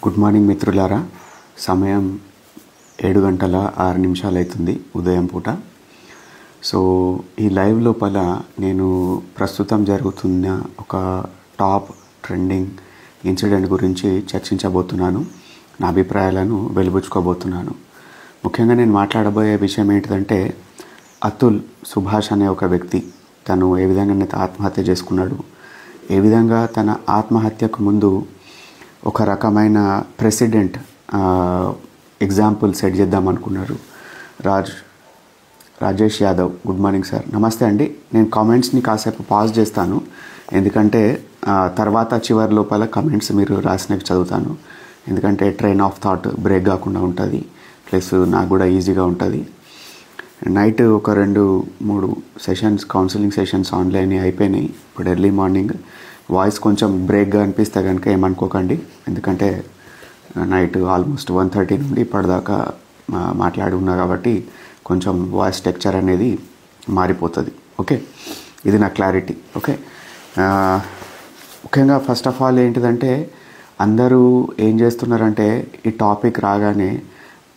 Good morning మిత్రులారా. సమయం 7:06 అవుతుంది ఉదయం పూట. సో ఈ లైవ్ లోపల నేను ప్రస్తుతం జరుగుతున్న ఒక టాప్ ట్రెండింగ్ ఇన్సిడెంట్ గురించి చర్చించబోతున్నాను. నా అభిప్రాయాలను వెలిబుచ్చుకోబోతున్నాను. ముఖ్యంగా నేను మాట్లాడబోయే విషయం ఏంటిదంటే, అతుల్ సుభాష్ అనే ఒక వ్యక్తి తను ఏ విధంగా ఆత్మహత్య చేసుకున్నాడు, ఏ విధంగా తన ఆత్మహత్యకు ముందు ఒక రకమైన ప్రెసిడెంట్ ఎగ్జాంపుల్ సెట్ చేద్దాం అనుకున్నారు. Rajesh Yadav, good morning sir. నమస్తే అండి. నేను కామెంట్స్ని కాసేపు పాజ్ చేస్తాను, ఎందుకంటే తర్వాత చివరి లోపల కమెంట్స్ మీరు రాసినవి చదువుతాను. ఎందుకంటే ట్రైన్ ఆఫ్ థాట్ బ్రేక్ కాకుండా ఉంటుంది, ప్లస్ నాకు కూడా ఈజీగా ఉంటుంది. నైట్ ఒక 2-3 సెషన్స్, కౌన్సిలింగ్ సెషన్స్ ఆన్లైన్ అయిపోయినాయి. ఇప్పుడు ఎర్లీ మార్నింగ్ వాయిస్ కొంచెం బ్రేక్గా అనిపిస్తే కనుక ఏమనుకోకండి, ఎందుకంటే నైట్ ఆల్మోస్ట్ 1:30 నుండి ఇప్పటిదాకా మాట్లాడి ఉన్నా కాబట్టి కొంచెం వాయిస్ టెక్చర్ అనేది మారిపోతుంది. ఓకే, ఇది నా క్లారిటీ. ఓకే, ముఖ్యంగా ఫస్ట్ ఆఫ్ ఆల్ ఏంటిదంటే, అందరూ ఏం చేస్తున్నారంటే ఈ టాపిక్ రాగానే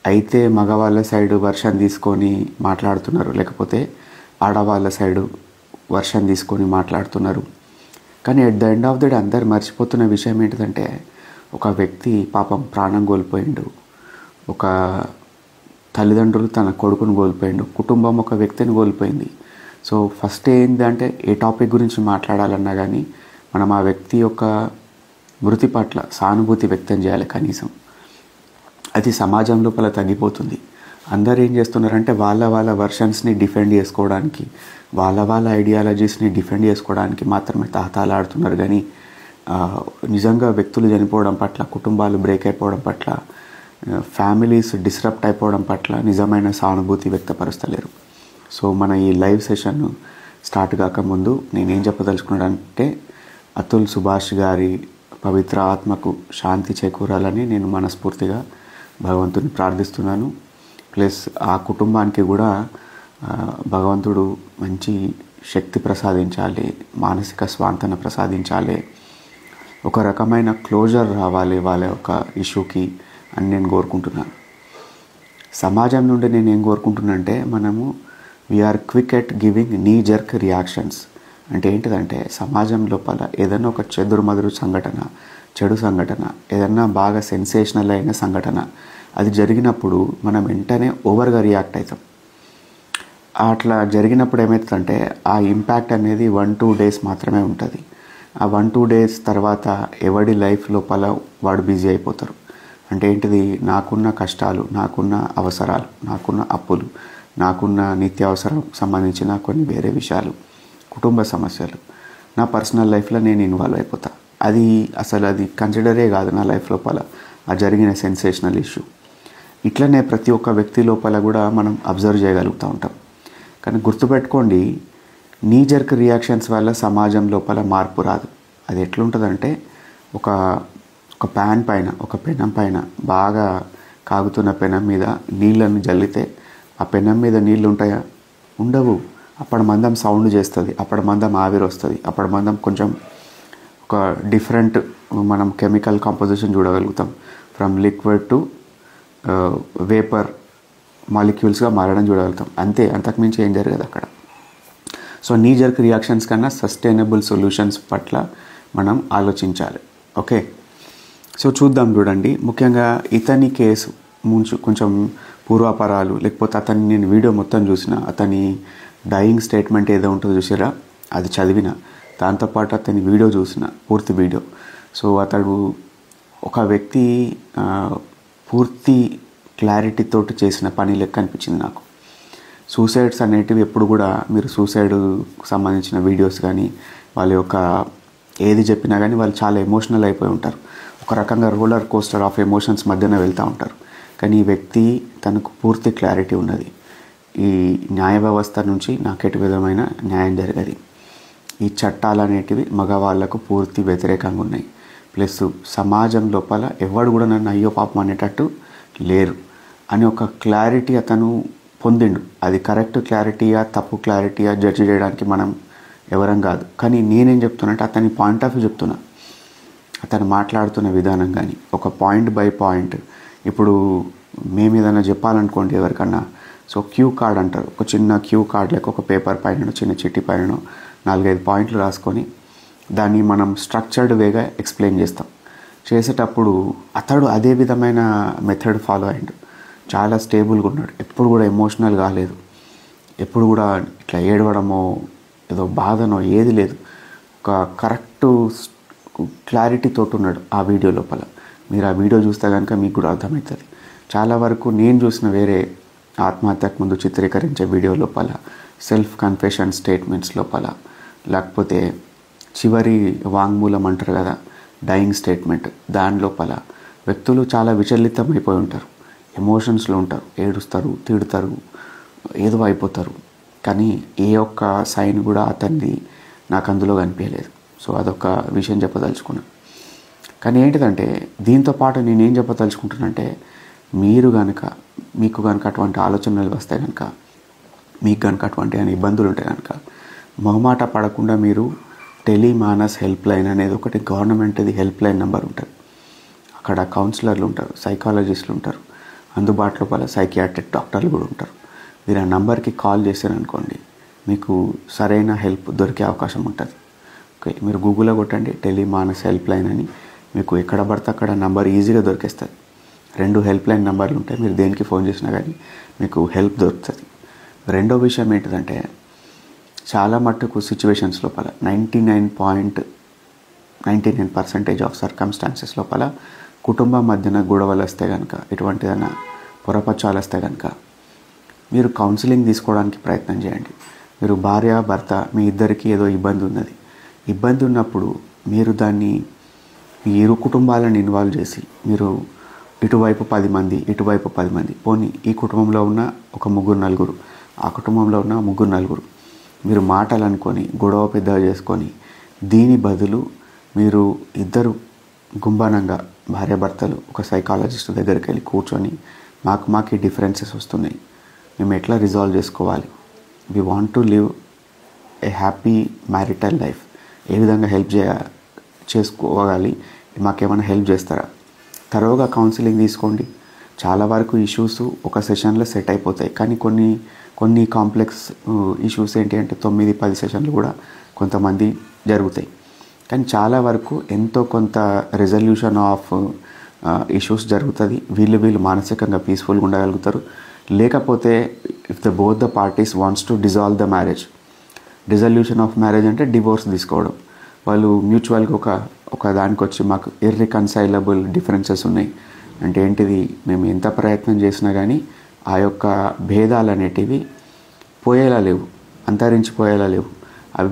అయితే మగవాళ్ళ సైడు వర్షన్ తీసుకొని మాట్లాడుతున్నారు, లేకపోతే ఆడవాళ్ళ సైడు వర్షన్ తీసుకొని మాట్లాడుతున్నారు. కానీ at the end of the day అందరు మర్చిపోతున్న విషయం ఏంటిదంటే, ఒక వ్యక్తి పాపం ప్రాణం కోల్పోయిండు, ఒక తల్లిదండ్రులు తన కొడుకును కోల్పోయిండు, కుటుంబం ఒక వ్యక్తిని కోల్పోయింది. సో ఫస్ట్ ఏంటంటే, ఏ టాపిక్ గురించి మాట్లాడాలన్నా కానీ మనం ఆ వ్యక్తి యొక్క మృతి పట్ల సానుభూతి వ్యక్తం చేయాలి కనీసం. అది సమాజం లోపల తగ్గిపోతుంది. అందరు ఏం చేస్తున్నారంటే వాళ్ళ వర్షన్స్ని డిఫెండ్ చేసుకోవడానికి, వాళ్ళ ఐడియాలజీస్ని డిఫెండ్ చేసుకోవడానికి మాత్రమే తాతాలాడుతున్నారు. కానీ నిజంగా వ్యక్తులు చనిపోవడం పట్ల, కుటుంబాలు బ్రేక్ అయిపోవడం పట్ల, ఫ్యామిలీస్ డిస్రప్ట్ అయిపోవడం పట్ల నిజమైన సానుభూతి వ్యక్తపరుస్తలేరు. సో మన ఈ లైవ్ సెషన్ స్టార్ట్ కాకముందు నేనేం చెప్పదలుచుకున్నానంటే, అతుల్ సుభాష్ గారి పవిత్ర ఆత్మకు శాంతి చేకూరాలని నేను మనస్ఫూర్తిగా భగవంతుని ప్రార్థిస్తున్నాను. ప్లస్ ఆ కుటుంబానికి కూడా భగవంతుడు మంచి శక్తి ప్రసాదించాలి, మానసిక స్వాంతన ప్రసాదించాలి, ఒక రకమైన క్లోజర్ రావాలి వాళ్ళ యొక్క ఇష్యూకి అని నేను కోరుకుంటున్నాను. సమాజం నుండి నేను ఏం కోరుకుంటున్నానంటే, మనము వీఆర్ క్విక్ ఎట్ గివింగ్ నీ జర్క్ రియాక్షన్స్. అంటే ఏంటిదంటే, సమాజం లోపల ఏదైనా ఒక చెదురుమదురు సంఘటన, చెడు సంఘటన, ఏదన్నా బాగా సెన్సేషనల్ అయిన సంఘటన అది జరిగినప్పుడు మనం వెంటనే ఓవర్గా రియాక్ట్ అవుతాం. అట్లా జరిగినప్పుడు ఏమవుతుందంటే, ఆ ఇంపాక్ట్ అనేది 1-2 డేస్ మాత్రమే ఉంటుంది. ఆ 1-2 డేస్ తర్వాత ఎవడి లైఫ్ లోపల వాడు బిజీ అయిపోతారు. అంటే ఏంటిది, నాకున్న కష్టాలు, నాకున్న అవసరాలు, నాకున్న అప్పులు, నాకున్న నిత్యావసరం సంబంధించిన కొన్ని వేరే విషయాలు, కుటుంబ సమస్యలు, నా పర్సనల్ లైఫ్లో నేను ఇన్వాల్వ్ అయిపోతా. అది అసలు అది కన్సిడరే కాదు నా లైఫ్ లోపల ఆ జరిగిన సెన్సేషనల్ ఇష్యూ. ఇట్లనే ప్రతి ఒక్క వ్యక్తి లోపల కూడా మనం అబ్జర్వ్ చేయగలుగుతూ ఉంటాం. కానీ గుర్తుపెట్టుకోండి, నీ జర్క్ రియాక్షన్స్ వల్ల సమాజం లోపల మార్పు రాదు. అది ఎట్లుంటుందంటే, ఒక ప్యాన్ పైన, ఒక పెనం పైన బాగా కాగుతున్న పెనం మీద నీళ్ళను జల్లితే ఆ పెనం మీద నీళ్ళు ఉంటాయా? ఉండవు. అప్పటి మందం సౌండ్ చేస్తుంది, అప్పటి మందం ఆవిరి వస్తుంది, అప్పటి మందం కొంచెం ఒక డిఫరెంట్ మనం కెమికల్ కాంపోజిషన్ చూడగలుగుతాం. ఫ్రమ్ లిక్విడ్ టు వేపర్ మాలిక్యూల్స్గా మారడం చూడగలుగుతాం. అంతే, అంతకుమించి ఏం జరగదు అక్కడ. సో నీ జర్క్ రియాక్షన్స్ కన్నా సస్టైనబుల్ సొల్యూషన్స్ పట్ల మనం ఆలోచించాలి. ఓకే, సో చూద్దాం. చూడండి, ముఖ్యంగా ఇతని కేసు కొంచెం పూర్వాపరాలు, లేకపోతే అతన్ని నేను వీడియో మొత్తం చూసిన, అతని డైయింగ్ స్టేట్మెంట్ ఏదో ఉంటుందో చూసారా, అది చదివిన, దాంతోపాటు అతని వీడియో చూసిన, పూర్తి వీడియో. సో అతడు ఒక వ్యక్తి పూర్తి క్లారిటీతోటి చేసిన పని లెక్క అనిపించింది నాకు. సూసైడ్స్ అనేటివి ఎప్పుడు కూడా మీరు సూసైడ్కు సంబంధించిన వీడియోస్ కానీ వాళ్ళ యొక్క ఏది చెప్పినా కానీ వాళ్ళు చాలా ఎమోషనల్ అయిపోయి ఉంటారు. ఒక రకంగా రోలర్ కోస్టర్ ఆఫ్ ఎమోషన్స్ మధ్యన వెళ్తూ ఉంటారు. కానీ ఈ వ్యక్తి తనకు పూర్తి క్లారిటీ ఉన్నది. ఈ న్యాయ వ్యవస్థ నుంచి నాకెటు విధమైన న్యాయం జరగదు. ఈ చట్టాలు అనేటివి మగవాళ్లకు పూర్తి వ్యతిరేకంగా ఉన్నాయి. ప్లస్ సమాజం లోపల ఎవడు కూడా నన్ను అయ్యో పాపం అనేటట్టు లేరు అని ఒక క్లారిటీ అతను పొందిండు. అది కరెక్ట్ క్లారిటీయా తప్పు క్లారిటీయా జడ్జి చేయడానికి మనం ఎవరం కాదు. కానీ నేనేం చెప్తున్నా అంటే, అతని పాయింట్ ఆఫ్ వ్యూ చెప్తున్నా. అతను మాట్లాడుతున్న విధానం కానీ ఒక పాయింట్ బై పాయింట్. ఇప్పుడు మేము ఏదైనా చెప్పాలనుకోండి ఎవరికన్నా, సో క్యూ కార్డ్ అంటారు, ఒక చిన్న క్యూ కార్డ్ లెక్క ఒక పేపర్ పైన చిన్న చిట్టి పైన 4-5 పాయింట్లు రాసుకొని దాన్ని మనం స్ట్రక్చర్డ్ వేగా ఎక్స్ప్లెయిన్ చేస్తాం. చేసేటప్పుడు అతడు అదే విధమైన మెథడ్ ఫాలో అయ్యాడు. చాలా స్టేబుల్గా ఉన్నాడు, ఎప్పుడు కూడా ఎమోషనల్ కాలేదు, ఎప్పుడు కూడా ఇట్లా ఏడవడమో ఏదో బాధనో ఏది లేదు. ఒక కరెక్ట్ క్లారిటీతో ఉన్నాడు ఆ వీడియో లోపల. మీరు ఆ వీడియో చూస్తే కనుక మీకు కూడా అర్థమవుతుంది. చాలా వరకు నేను చూసిన వేరే ఆత్మహత్యకు ముందు చిత్రీకరించే వీడియో లోపల, సెల్ఫ్ కన్ఫెషన్ స్టేట్మెంట్స్ లోపల, లేకపోతే చివరి వాంగ్మూలం అంటారు కదా, డైయింగ్ స్టేట్మెంట్, దాని లోపల వ్యక్తులు చాలా విచలితమైపోయి ఉంటారు, ఎమోషన్స్లో ఉంటారు, ఏడుస్తారు, తిడతారు, ఏదో అయిపోతారు. కానీ ఏ ఒక్క సైన్ కూడా అతన్ని నాకు అందులో కనిపించలేదు. సో అదొక విషయం చెప్పదలుచుకున్నాను. కానీ ఏంటిదంటే దీంతో పాటు నేనేం చెప్పదలుచుకుంటున్నానంటే, మీకు కనుక అటువంటి ఆలోచనలు వస్తే కనుక, మీకు కనుక అటువంటి ఇబ్బందులు ఉంటే కనుక మొహమాట పడకుండా మీరు టెలిమానస్ హెల్ప్ లైన్ అనేది ఒకటి గవర్నమెంట్ది హెల్ప్ లైన్ నెంబర్ ఉంటుంది. అక్కడ కౌన్సిలర్లు ఉంటారు, సైకాలజిస్టులు ఉంటారు, అందుబాటులో పల సైకియాట్రిక్ డాక్టర్లు కూడా ఉంటారు. మీరు ఆ నెంబర్కి కాల్ చేశారనుకోండి, మీకు సరైన హెల్ప్ దొరికే అవకాశం ఉంటుంది. ఓకే, మీరు గూగుల్లో కొట్టండి టెలిమానస్ హెల్ప్ లైన్ అని, మీకు ఎక్కడ పడితే అక్కడ నెంబర్ ఈజీగా దొరికేస్తుంది. 2 హెల్ప్ లైన్ నెంబర్లు ఉంటాయి, మీరు దేనికి ఫోన్ చేసినా కానీ మీకు హెల్ప్ దొరుకుతుంది. రెండో విషయం ఏంటిదంటే, చాలా మట్టుకు సిచ్యువేషన్స్ లోపల 99.99% ఆఫ్ సర్కమ్స్టాన్సెస్ లోపల కుటుంబం మధ్యన గొడవలు వస్తే కనుక, ఎటువంటి ఏదైనా పొరపచ్చాలు వస్తే కనుక మీరు కౌన్సిలింగ్ తీసుకోవడానికి ప్రయత్నం చేయండి. మీరు భార్య భర్త మీ ఇద్దరికి ఏదో ఇబ్బంది ఉన్నప్పుడు మీరు దాన్ని మీ ఇరు కుటుంబాలను ఇన్వాల్వ్ చేసి, మీరు ఇటువైపు 10 మంది ఇటువైపు 10 మంది, పోనీ ఈ కుటుంబంలో ఉన్న ఒక 3-4, ఆ కుటుంబంలో ఉన్న 3-4, మీరు మాటలు అనుకొని గొడవ పెద్దగా చేసుకొని, దీని బదులు మీరు ఇద్దరు గుంభనంగా భార్యాభర్తలు ఒక సైకాలజిస్ట్ దగ్గరికి వెళ్ళి కూర్చొని, మాకు ఈ డిఫరెన్సెస్ వస్తున్నాయి, మేము ఎట్లా రిజాల్వ్ చేసుకోవాలి, we want to live a happy marital life, ఏ విధంగా చేసుకోవాలి, మాకేమైనా హెల్ప్ చేస్తారా, తరోగా కౌన్సిలింగ్ తీసుకోండి. చాలా వరకు ఇష్యూస్ ఒక సెషన్లో సెట్ అయిపోతాయి. కానీ కొన్ని కాంప్లెక్స్ ఇష్యూస్ ఏంటి అంటే 9-10 సెషన్లు కూడా కొంతమంది జరుగుతాయి. కానీ చాలా వరకు ఎంతో కొంత రెజల్యూషన్ ఆఫ్ ఇష్యూస్ జరుగుతుంది. వీళ్ళు మానసికంగా పీస్ఫుల్గా ఉండగలుగుతారు. లేకపోతే if both the parties wants to dissolve the marriage, dissolution of marriage అంటే డివోర్స్ తీసుకోవడం, వాళ్ళు మ్యూచువల్గా ఒక దానికి వచ్చి మాకు ఇర్రికన్సైలబుల్ డిఫరెన్సెస్ ఉన్నాయి అంటే ఏంటిది, మేము ఎంత ప్రయత్నం చేసినా కానీ ఆ యొక్క భేదాలు అనేటివి పోయేలా లేవు, అంతరించిపోయేలా లేవు,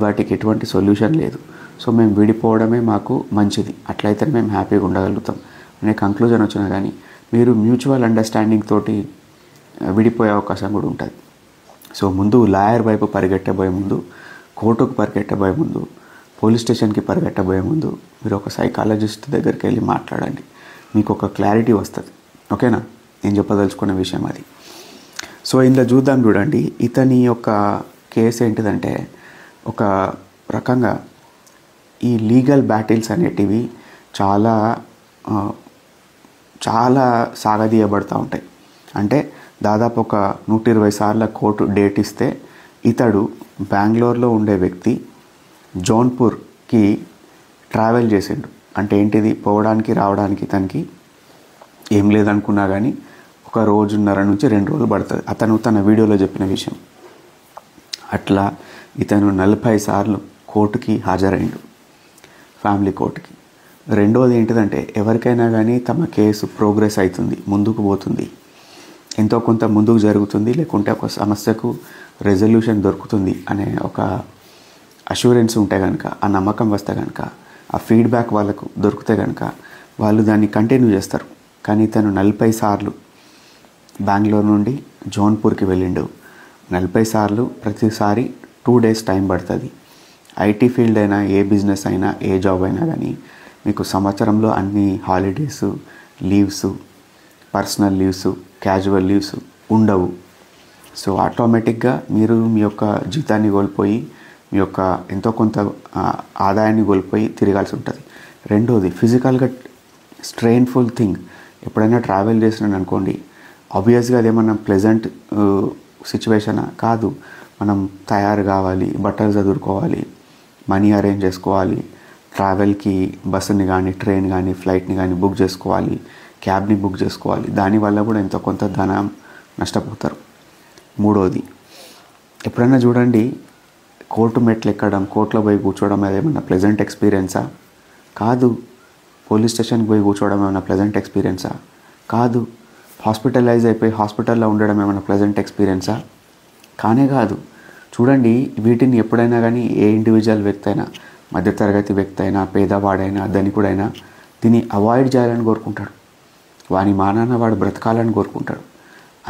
వాటికి ఎటువంటి సొల్యూషన్ లేదు. సో మేము విడిపోవడమే మాకు మంచిది, అట్లయితే మేము హ్యాపీగా ఉండగలుగుతాం అనే కంక్లూజన్ వచ్చినా కానీ మీరు మ్యూచువల్ అండర్స్టాండింగ్ తోటి విడిపోయే అవకాశం కూడా ఉంటుంది. సో ముందు లాయర్ వైపు పరిగెట్టబోయే ముందు, కోర్టుకు పరిగెట్టబోయే ముందు, పోలీస్ స్టేషన్కి పరిగెట్టబోయే ముందు మీరు ఒక సైకాలజిస్ట్ దగ్గరికి వెళ్ళి మాట్లాడండి, మీకు ఒక క్లారిటీ వస్తుంది. ఓకేనా, నేను చెప్పదలుచుకున్న విషయం అది. సో ఇందులో చూడండి, ఇతని యొక్క కేసు ఏంటిదంటే, ఒక రకంగా ఈ లీగల్ బ్యాటిల్స్ అనేటివి చాలా సాగదీయబడుతూ ఉంటాయి. అంటే దాదాపు ఒక 120 సార్ల కోర్టు డేట్ ఇస్తే ఇతడు బెంగళూరులో ఉండే వ్యక్తి జోన్పూర్కి ట్రావెల్ చేసిండు. అంటే ఏంటిది, పోవడానికి రావడానికి తనకి ఏం లేదనుకున్నా కానీ 1 రోజున్నర నుంచి 2 రోజులు పడుతుంది. అతను తన వీడియోలో చెప్పిన విషయం. అట్లా ఇతను 40 సార్లు కోర్టుకి హాజరైండు, ఫ్యామిలీ కోర్టుకి. రెండోది ఏంటిదంటే, ఎవరికైనా కానీ తమ కేసు ప్రోగ్రెస్ అవుతుంది, ముందుకు పోతుంది, ఎంతో కొంత ముందుకు జరుగుతుంది, లేకుంటే ఒక సమస్యకు రెజల్యూషన్ దొరుకుతుంది అనే ఒక అష్యూరెన్స్ ఉంటే కనుక, ఆ నమ్మకం వస్తే కనుక, ఆ ఫీడ్బ్యాక్ వాళ్ళకు దొరికితే కనుక వాళ్ళు దాన్ని కంటిన్యూ చేస్తారు. కానీ తను 40 సార్లు బెంగళూరు నుండి జోన్పూర్కి వెళ్ళిండు. 40 సార్లు, ప్రతిసారి 2 days టైం పడుతుంది. ఐటీ ఫీల్డ్ అయినా, ఏ బిజినెస్ అయినా, ఏ జాబ్ అయినా కానీ మీకు సంవత్సరంలో అన్ని holidays, leaves, personal leaves, casual leaves ఉండవు. సో ఆటోమేటిక్గా మీరు మీ యొక్క జీతాన్ని కోల్పోయి, మీ యొక్క ఎంతో కొంత ఆదాయాన్ని కోల్పోయి తిరగాల్సి ఉంటుంది. రెండోది ఫిజికల్గా స్ట్రెయిన్ఫుల్ థింగ్. ఎప్పుడైనా ట్రావెల్ చేసినాను అనుకోండి, ఆబ్వియస్గా అదేమన్నా ప్లెజెంట్ సిచ్యువేషనా కాదు. మనం తయారు కావాలి, బట్టలు చదువుకోవాలి, మనీ అరేంజ్ చేసుకోవాలి, ట్రావెల్కి బస్సుని కానీ ట్రైన్ కానీ ఫ్లైట్ని కానీ బుక్ చేసుకోవాలి, క్యాబ్ని బుక్ చేసుకోవాలి. దానివల్ల కూడా ఎంతో కొంత ధనం నష్టపోతారు. మూడోది, ఎప్పుడైనా చూడండి కోర్టు మెట్లు ఎక్కడం, కోర్టులో పోయి కూర్చోవడం అదేమన్నా ప్లెజెంట్ ఎక్స్పీరియన్సా? కాదు. పోలీస్ స్టేషన్కి పోయి కూర్చోవడం ఏమైనా ప్లెజెంట్ ఎక్స్పీరియన్సా? కాదు. హాస్పిటలైజ్ అయిపోయి హాస్పిటల్లో ఉండడం ఏమైనా ప్లెజెంట్ ఎక్స్పీరియన్సా? కానే కాదు. చూడండి, వీటిని ఎప్పుడైనా కానీ ఏ ఇండివిజువల్ వ్యక్తి అయినా, మధ్యతరగతి వ్యక్తి అయినా, పేదవాడైనా, ధనికుడైనా దీన్ని అవాయిడ్ చేయాలని కోరుకుంటాడు. వాని మానాన వాడు బ్రతకాలని కోరుకుంటాడు.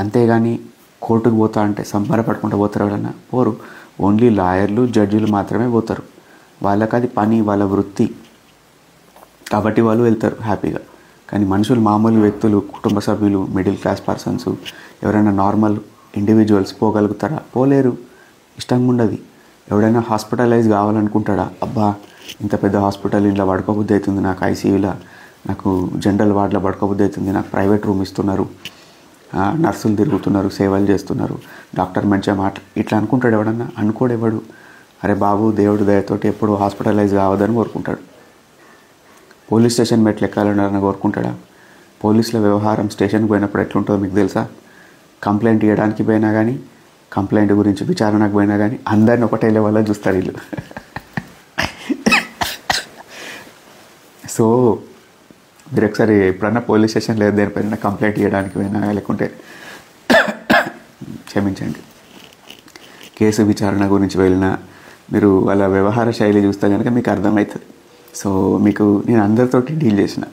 అంతేగాని కోర్టుకు పోతా అంటే సంబరపడుకుంటూ పోతారు ఎవరన్నా? పోరు. ఓన్లీ లాయర్లు, జడ్జిలు మాత్రమే పోతారు. వాళ్ళకి అది పని, వాళ్ళ వృత్తి కాబట్టి వాళ్ళు వెళ్తారు హ్యాపీగా. కానీ మనుషులు, మామూలు వ్యక్తులు, కుటుంబ సభ్యులు, మిడిల్ క్లాస్ పర్సన్స్, ఎవరైనా నార్మల్ ఇండివిజువల్స్ పోగలుగుతారా? పోలేరు. ఇష్టంగా ఉండదు. ఎవడైనా హాస్పిటలైజ్ కావాలనుకుంటాడా? అబ్బా ఇంత పెద్ద హాస్పిటల్ ఇంట్లో పడుకోబుద్ధి అవుతుంది, నాకు ఐసీయూలో, నాకు జనరల్ వార్డులో పడుకోబుద్ధి అవుతుంది, నాకు ప్రైవేట్ రూమ్ ఇస్తున్నారు, నర్సులు తిరుగుతున్నారు, సేవలు చేస్తున్నారు, డాక్టర్ మంచిగా ఇట్లా అనుకుంటాడు ఎవడన్నా? అనుకోడు ఎవడు. అరే బాబు, దేవుడు దయతోటి ఎప్పుడు హాస్పిటలైజ్ కావద్దని కోరుకుంటాడు. పోలీస్ స్టేషన్ మెట్లు ఎక్కాలని కోరుకుంటాడా? పోలీసుల వ్యవహారం స్టేషన్కి పోయినప్పుడు ఎట్లుంటుందో మీకు తెలుసా? కంప్లైంట్ ఇవ్వడానికి పోయినా కానీ, కంప్లైంట్ గురించి విచారణకు పోయినా కానీ అందరిని ఒకటే లెవెల్లో చూస్తారు వీళ్ళు. సో మీరు ఒకసారి ఎప్పుడన్నా పోలీస్ స్టేషన్ లేదు దేనిపైన కంప్లైంట్ ఇవ్వడానికి పోయినా, లేకుంటే క్షమించండి కేసు విచారణ గురించి వెళ్ళినా, మీరు వాళ్ళ వ్యవహార శైలి చూస్తే కనుక మీకు అర్థమవుతుంది. సో మీకు నేను అందరితోటి డీల్ చేసిన,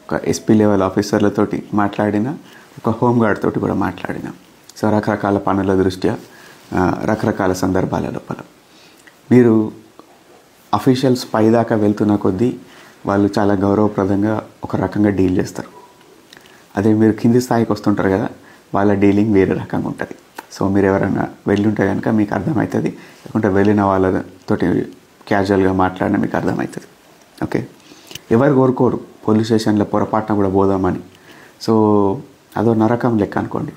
ఒక ఎస్పీ లెవెల్ ఆఫీసర్లతోటి మాట్లాడిన, ఒక హోంగార్డ్ తోటి కూడా మాట్లాడిన. సో రకరకాల పనుల దృష్ట్యా రకరకాల సందర్భాల లోపల మీరు అఫీషియల్స్ పైదాకా వెళ్తున్న కొద్దీ వాళ్ళు చాలా గౌరవప్రదంగా ఒక రకంగా డీల్ చేస్తారు. అదే మీరు కింది స్థాయికి వస్తుంటారు కదా, వాళ్ళ డీలింగ్ వేరే రకంగా ఉంటుంది. సో మీరు ఎవరైనా వెళ్ళి ఉంటే కనుక మీకు అర్థమవుతుంది, లేకుంటే వెళ్ళిన వాళ్ళతోటి క్యాజువల్గా మాట్లాడినా మీకు అర్థమవుతుంది. ఓకే, ఎవరు కోరుకోరు పోలీస్ స్టేషన్లో పొరపాటున కూడా పోదామని. సో అదో నరకం లెక్క అనుకోండి.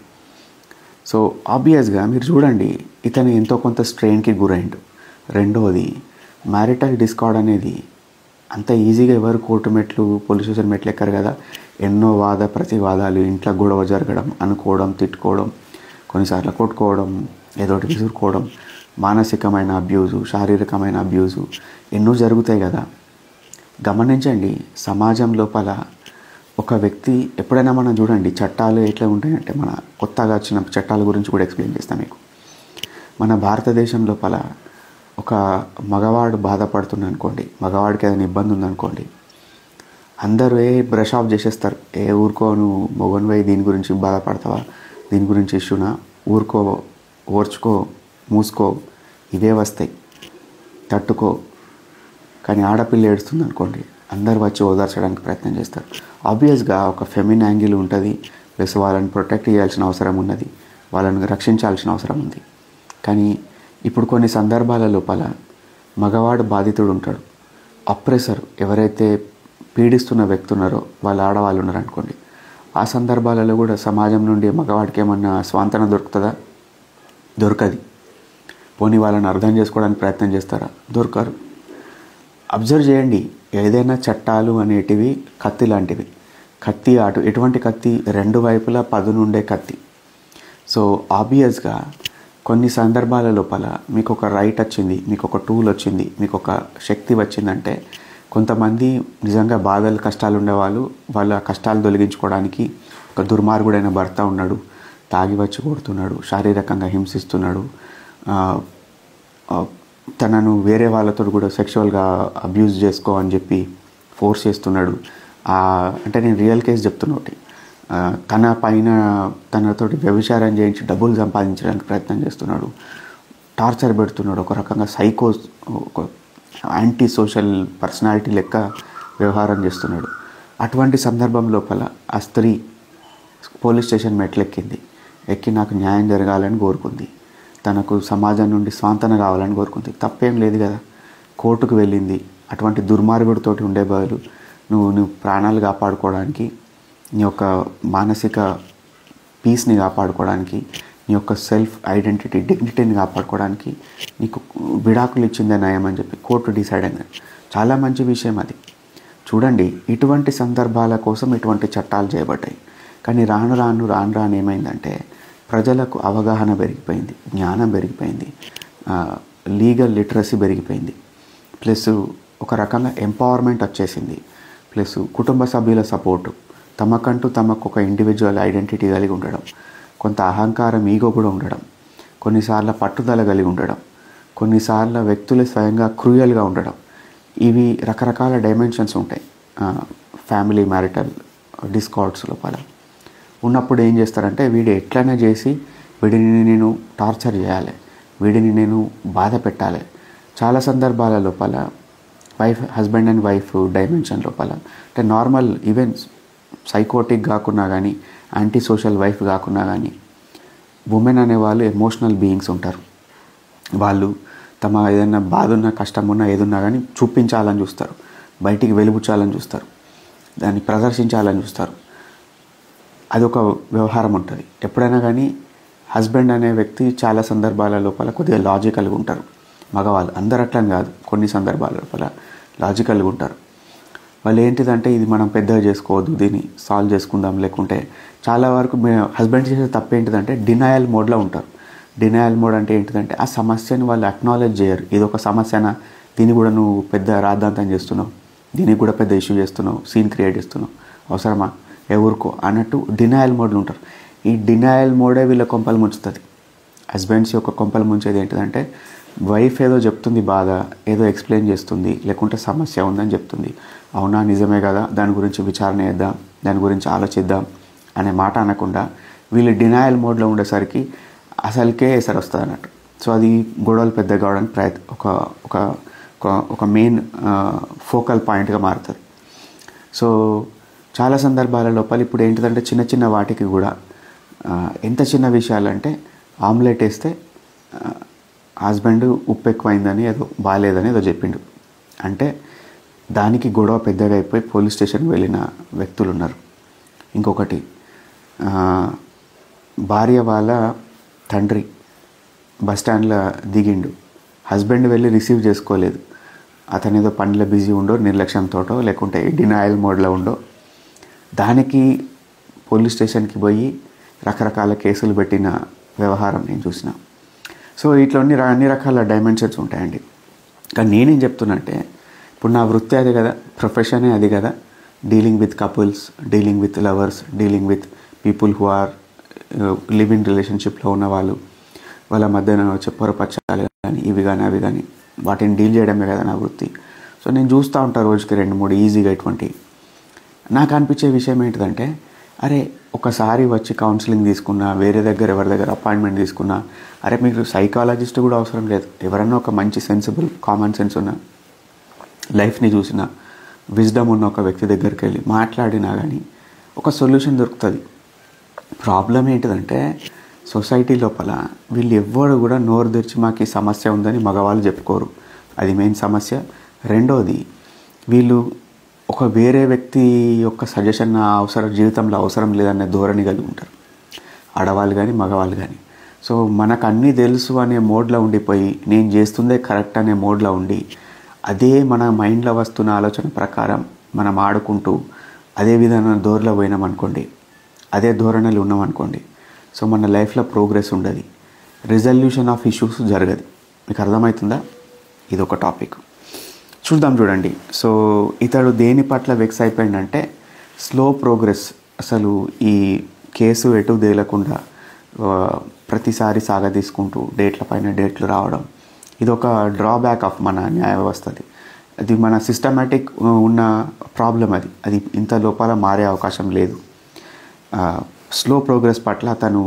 సో ఆబ్వియస్గా మీరు చూడండి, ఇతను ఎంతో కొంత స్ట్రెయిన్కి గురైండు. రెండవది, మ్యారిటల్ డిస్కార్డ్ అనేది అంత ఈజీగా ఎవరు కోర్టు మెట్లు, పోలీస్ స్టేషన్ మెట్లు ఎక్కరు కదా. ఎన్నో వాద ప్రతివాదాలు, ఇంట్లో గొడవ జరగడం, అనుకోవడం, తిట్టుకోవడం, కొన్నిసార్లు కొట్టుకోవడం, ఏదోటి విసురుకోవడం, మానసికమైన అబ్యూజు, శారీరకమైన అబ్యూజు ఎన్నో జరుగుతాయి కదా. గమనించండి, సమాజం లోపల ఒక వ్యక్తి ఎప్పుడైనా మనం చూడండి, చట్టాలు ఎట్లా ఉంటాయంటే, మన కొత్తగా వచ్చిన చట్టాల గురించి కూడా ఎక్స్ప్లెయిన్ చేస్తాను మీకు. మన భారతదేశం లోపల ఒక మగవాడు బాధపడుతుంది అనుకోండి, మగవాడికి ఏదైనా ఇబ్బంది ఉందనుకోండి, అందరూ బ్రష్ ఆఫ్ చేసేస్తారు. ఊరుకో, నువ్వు మొగన్వై దీని గురించి బాధపడతావా, దీని గురించి ఇష్యూనా, ఊరుకో, ఓర్చుకో, మూసుకో, ఇవే వస్తాయి, తట్టుకో. కానీ ఆడపిల్ల ఏడుస్తుంది అనుకోండి, అందరు వచ్చి ఓదార్చడానికి ప్రయత్నం చేస్తారు. ఆబ్వియస్గా ఒక ఫెమిన్ యాంగిల్ ఉంటుంది, ప్లస్ వాళ్ళని ప్రొటెక్ట్ చేయాల్సిన అవసరం ఉన్నది, వాళ్ళని రక్షించాల్సిన అవసరం ఉంది. కానీ ఇప్పుడు కొన్ని సందర్భాల లోపల మగవాడు బాధితుడు ఉంటాడు, అప్రెసర్ ఎవరైతే పీడిస్తున్న వ్యక్తి ఉన్నారో వాళ్ళ ఆడవాళ్ళు ఉన్నారనుకోండి, ఆ సందర్భాలలో కూడా సమాజం నుండి మగవాడికి ఏమన్నా స్వాంతన దొరుకుతుందా? దొరకది. పోనీ వాళ్ళని అర్థం చేసుకోవడానికి ప్రయత్నం చేస్తారా? దొరకరు. అబ్జర్వ్ చేయండి, ఏదైనా చట్టాలు అనేటివి కత్తి లాంటివి. కత్తి ఎటువంటి కత్తి? రెండు వైపులా పదునుండే కత్తి. సో ఆబ్వియస్గా కొన్ని సందర్భాల లోపల మీకు ఒక రైట్ వచ్చింది, మీకు ఒక టూల్ వచ్చింది, మీకు ఒక శక్తి వచ్చిందంటే, కొంతమంది నిజంగా బాధలు, కష్టాలు ఉండేవాళ్ళు వాళ్ళ కష్టాలు తొలగించుకోవడానికి, ఒక దుర్మార్గుడైన భర్త ఉన్నాడు, తాగి వచ్చి కొడుతున్నాడు, శారీరకంగా హింసిస్తున్నాడు, తనను వేరే వాళ్ళతో కూడా సెక్షువల్గా అబ్యూజ్ చేసుకో అని చెప్పి ఫోర్స్ చేస్తున్నాడు. అంటే నేను రియల్ కేసు చెప్తున్నా ఒకటి. తన పైన తనతోటి వ్యభిచారం చేయించి డబ్బులు సంపాదించడానికి ప్రయత్నం చేస్తున్నాడు, టార్చర్ పెడుతున్నాడు, ఒక రకంగా సైకో, ఒక యాంటీ సోషల్ పర్సనాలిటీ లెక్క వ్యవహారం చేస్తున్నాడు. అటువంటి సందర్భం లోపల ఆ స్త్రీ పోలీస్ స్టేషన్ మెట్లెక్కింది, ఎక్కి నాకు న్యాయం జరగాలని కోరుకుంది, తనకు సమాజం నుండి స్వాంతన కావాలని కోరుకుంది. తప్పేం లేదు కదా. కోర్టుకు వెళ్ళింది. అటువంటి దుర్మార్గుడితోటి ఉండే బదులు నువ్వు ప్రాణాలు కాపాడుకోవడానికి, నీ యొక్క మానసిక పీస్ని కాపాడుకోవడానికి, నీ యొక్క సెల్ఫ్ ఐడెంటిటీ డిగ్నిటీని కాపాడుకోవడానికి నీకు విడాకులు ఇచ్చిందే నయం అని చెప్పి కోర్టు డిసైడ్ అయింది. చాలా మంచి విషయం అది. చూడండి, ఇటువంటి సందర్భాల కోసం ఇటువంటి చట్టాలు చేయబడ్డాయి. కానీ రాను రాను ఏమైందంటే ప్రజలకు అవగాహన పెరిగిపోయింది, జ్ఞానం పెరిగిపోయింది, లీగల్ లిటరసీ పెరిగిపోయింది, ప్లస్ ఒక రకంగా ఎంపవర్మెంట్ వచ్చేసింది, ప్లస్ కుటుంబ సభ్యుల సపోర్టు, తమకు ఒక ఇండివిజువల్ ఐడెంటిటీ కలిగి ఉండడం, కొంత అహంకారం ఈగో కూడా ఉండడం, కొన్నిసార్లు పట్టుదల కలిగి ఉండడం, కొన్నిసార్లు వ్యక్తులు స్వయంగా క్రూయల్గా ఉండడం, ఇవి రకరకాల డైమెన్షన్స్ ఉంటాయి ఫ్యామిలీ మ్యారిటల్ డిస్కార్డ్స్ లోపల ఉన్నప్పుడు. ఏం చేస్తారంటే వీడు ఎట్లైనా చేసి వీడిని నేను టార్చర్ చేయాలి, వీడిని నేను బాధ పెట్టాలి. చాలా సందర్భాల లోపల హస్బెండ్ అండ్ వైఫ్ డైమెన్షన్ లోపల అంటే నార్మల్ ఈవెన్ సైకోటిక్ కాకున్నా కానీ, యాంటీ సోషల్ వైఫ్ కాకున్నా కానీ, ఉమెన్ అనేవాళ్ళు ఎమోషనల్ బీయింగ్స్ ఉంటారు. వాళ్ళు తమ ఏదైనా బాధ ఉన్నా, కష్టం ఉన్నా, ఏదున్నా కానీ చూపించాలని చూస్తారు, బయటికి వెలుగుచాలని చూస్తారు, దాన్ని ప్రదర్శించాలని చూస్తారు. అదొక వ్యవహారం ఉంటుంది. ఎప్పుడైనా కానీ హస్బెండ్ అనే వ్యక్తి చాలా సందర్భాల లోపల కొద్దిగా లాజికల్గా ఉంటారు. మగవాళ్ళు అందరు అట్లని కాదు, కొన్ని సందర్భాల లోపల లాజికల్గా ఉంటారు. వాళ్ళు ఏంటిదంటే ఇది మనం పెద్దగా చేసుకోవద్దు, దీన్ని సాల్వ్ చేసుకుందాం, లేకుంటే చాలా వరకు హస్బెండ్ చేసే తప్పు ఏంటిదంటే డినయల్ మోడ్లో ఉంటారు. డినయల్ మోడ్ అంటే ఏంటిదంటే ఆ సమస్యను వాళ్ళు అక్నాలెడ్జ్ చేయరు. ఇది ఒక సమస్యనా, దీన్ని కూడా నువ్వు పెద్ద రాద్ధాంతం చేస్తున్నావు, దీనికి కూడా పెద్ద ఇష్యూ చేస్తున్నావు, సీన్ క్రియేట్ చేస్తున్నావు, అవసరమా, ఎవరికో అన్నట్టు డినయల్ మోడ్లు ఉంటారు. ఈ డినయల్ మోడే వీళ్ళ కొంపలు ముంచుతుంది. హస్బెండ్స్ యొక్క కొంపలు ముంచేది ఏంటిదంటే వైఫ్ ఏదో చెప్తుంది, బాధ ఏదో ఎక్స్ప్లెయిన్ చేస్తుంది, లేకుంటే సమస్య ఉందని చెప్తుంది, అవునా నిజమే కదా, దాని గురించి విచారణ చేద్దాం, దాని గురించి ఆలోచిద్దాం అనే మాట అనకుండా వీళ్ళు డినయల్ మోడ్లో ఉండేసరికి అసలుకే ఎసరు వస్తుంది అన్నట్టు. సో అది గొడవలు పెద్ద కావడానికి ఒక మెయిన్ ఫోకల్ పాయింట్గా మారుతుంది. సో చాలా సందర్భాల లోపల ఇప్పుడు ఏంటిదంటే చిన్న చిన్న వాటికి కూడా ఎంత చిన్న విషయాలంటే ఆమ్లెట్ వేస్తే హస్బెండ్ ఉప్పు ఎక్కువైందని ఏదో బాగాలేదని ఏదో చెప్పిండు అంటే దానికి గొడవ పెద్దగా అయిపోయి పోలీస్ స్టేషన్కి వెళ్ళిన వ్యక్తులు ఉన్నారు. ఇంకొకటి భార్య వాళ్ళ తండ్రి బస్టాండ్లో దిగిండు, హస్బెండ్ వెళ్ళి రిసీవ్ చేసుకోలేదు, అతను ఏదో పనిలో బిజీ ఉండో, నిర్లక్ష్యంతోటో, లేకుంటే డినయల్ మోడ్లో ఉండో, దానికి పోలీస్ స్టేషన్కి పోయి రకరకాల కేసులు పెట్టిన వ్యవహారం నేను చూసిన. సో ఇట్లా అన్ని రకాల డైమెన్షన్స్ ఉంటాయండి. కానీ నేనేం చెప్తున్నా అంటే ఇప్పుడు నా వృత్తి అది కదా, ప్రొఫెషనే అది కదా, dealing with couples, dealing with lovers, dealing with people who are live in రిలేషన్షిప్లో ఉన్న వాళ్ళ మధ్యన వచ్చే పొరపచ్చాలు కానీ ఇవి కానీ అవి కానీ వాటిని డీల్ చేయడమే కదా నా వృత్తి. సో నేను చూస్తూ ఉంటాను రోజుకి 2-3 ఈజీగా ఇటువంటి. నాకు అనిపించే విషయం ఏంటిదంటే అరే ఒకసారి వచ్చి కౌన్సిలింగ్ తీసుకున్నా, వేరే దగ్గర ఎవరి దగ్గర అపాయింట్మెంట్ తీసుకున్నా, అరే మీకు సైకాలజిస్ట్ కూడా అవసరం లేదు, ఎవరన్నా ఒక మంచి సెన్సిబుల్ కామన్ సెన్స్ ఉన్న లైఫ్ని చూసిన విజ్డమ్ ఉన్న ఒక వ్యక్తి దగ్గరికి వెళ్ళి మాట్లాడినా కానీ ఒక సొల్యూషన్ దొరుకుతుంది. ప్రాబ్లం ఏంటిదంటే సొసైటీ లోపల వీళ్ళు ఎవ్వరు కూడా నోరు తెరిచి మాకు ఈ సమస్య ఉందని మగవాళ్ళు చెప్పుకోరు, అది మెయిన్ సమస్య. రెండోది వీళ్ళు ఒక వేరే వ్యక్తి యొక్క సజెషన్ జీవితంలో అవసరం లేదనే ధోరణి కలిగి ఉంటారు, ఆడవాళ్ళు కానీ మగవాళ్ళు కానీ. సో మనకు అన్నీ తెలుసు అనే మోడ్లో ఉండిపోయి నేను చేస్తుందే కరెక్ట్ అనే మోడ్లో ఉండి అదే మన మైండ్లో వస్తున్న ఆలోచన ప్రకారం మనం ఆడుకుంటూ అదే విధంగా ధోరణిలో పోయినామనుకోండి, అదే ధోరణిలో ఉన్నామనుకోండి, సో మన లైఫ్లో ప్రోగ్రెస్ ఉండదు, రిజల్యూషన్ ఆఫ్ ఇష్యూస్ జరగదు. మీకు అర్థమవుతుందా? ఇది ఒక టాపిక్ చూద్దాం. చూడండి, సో ఇతడు దేని పట్ల వెక్స్ అయిపోయిందంటే స్లో ప్రోగ్రెస్. అసలు ఈ కేసు ఎటు తేలకుండా ప్రతిసారి సాగదీసుకుంటూ డేట్ల పైన డేట్లు రావడం, ఇది ఒక డ్రాబ్యాక్ ఆఫ్ మన న్యాయ వ్యవస్థది. అది మన సిస్టమేటిక్ ఉన్న ప్రాబ్లం. అది ఇంత లోపల మారే అవకాశం లేదు. స్లో ప్రోగ్రెస్ పట్ల అతను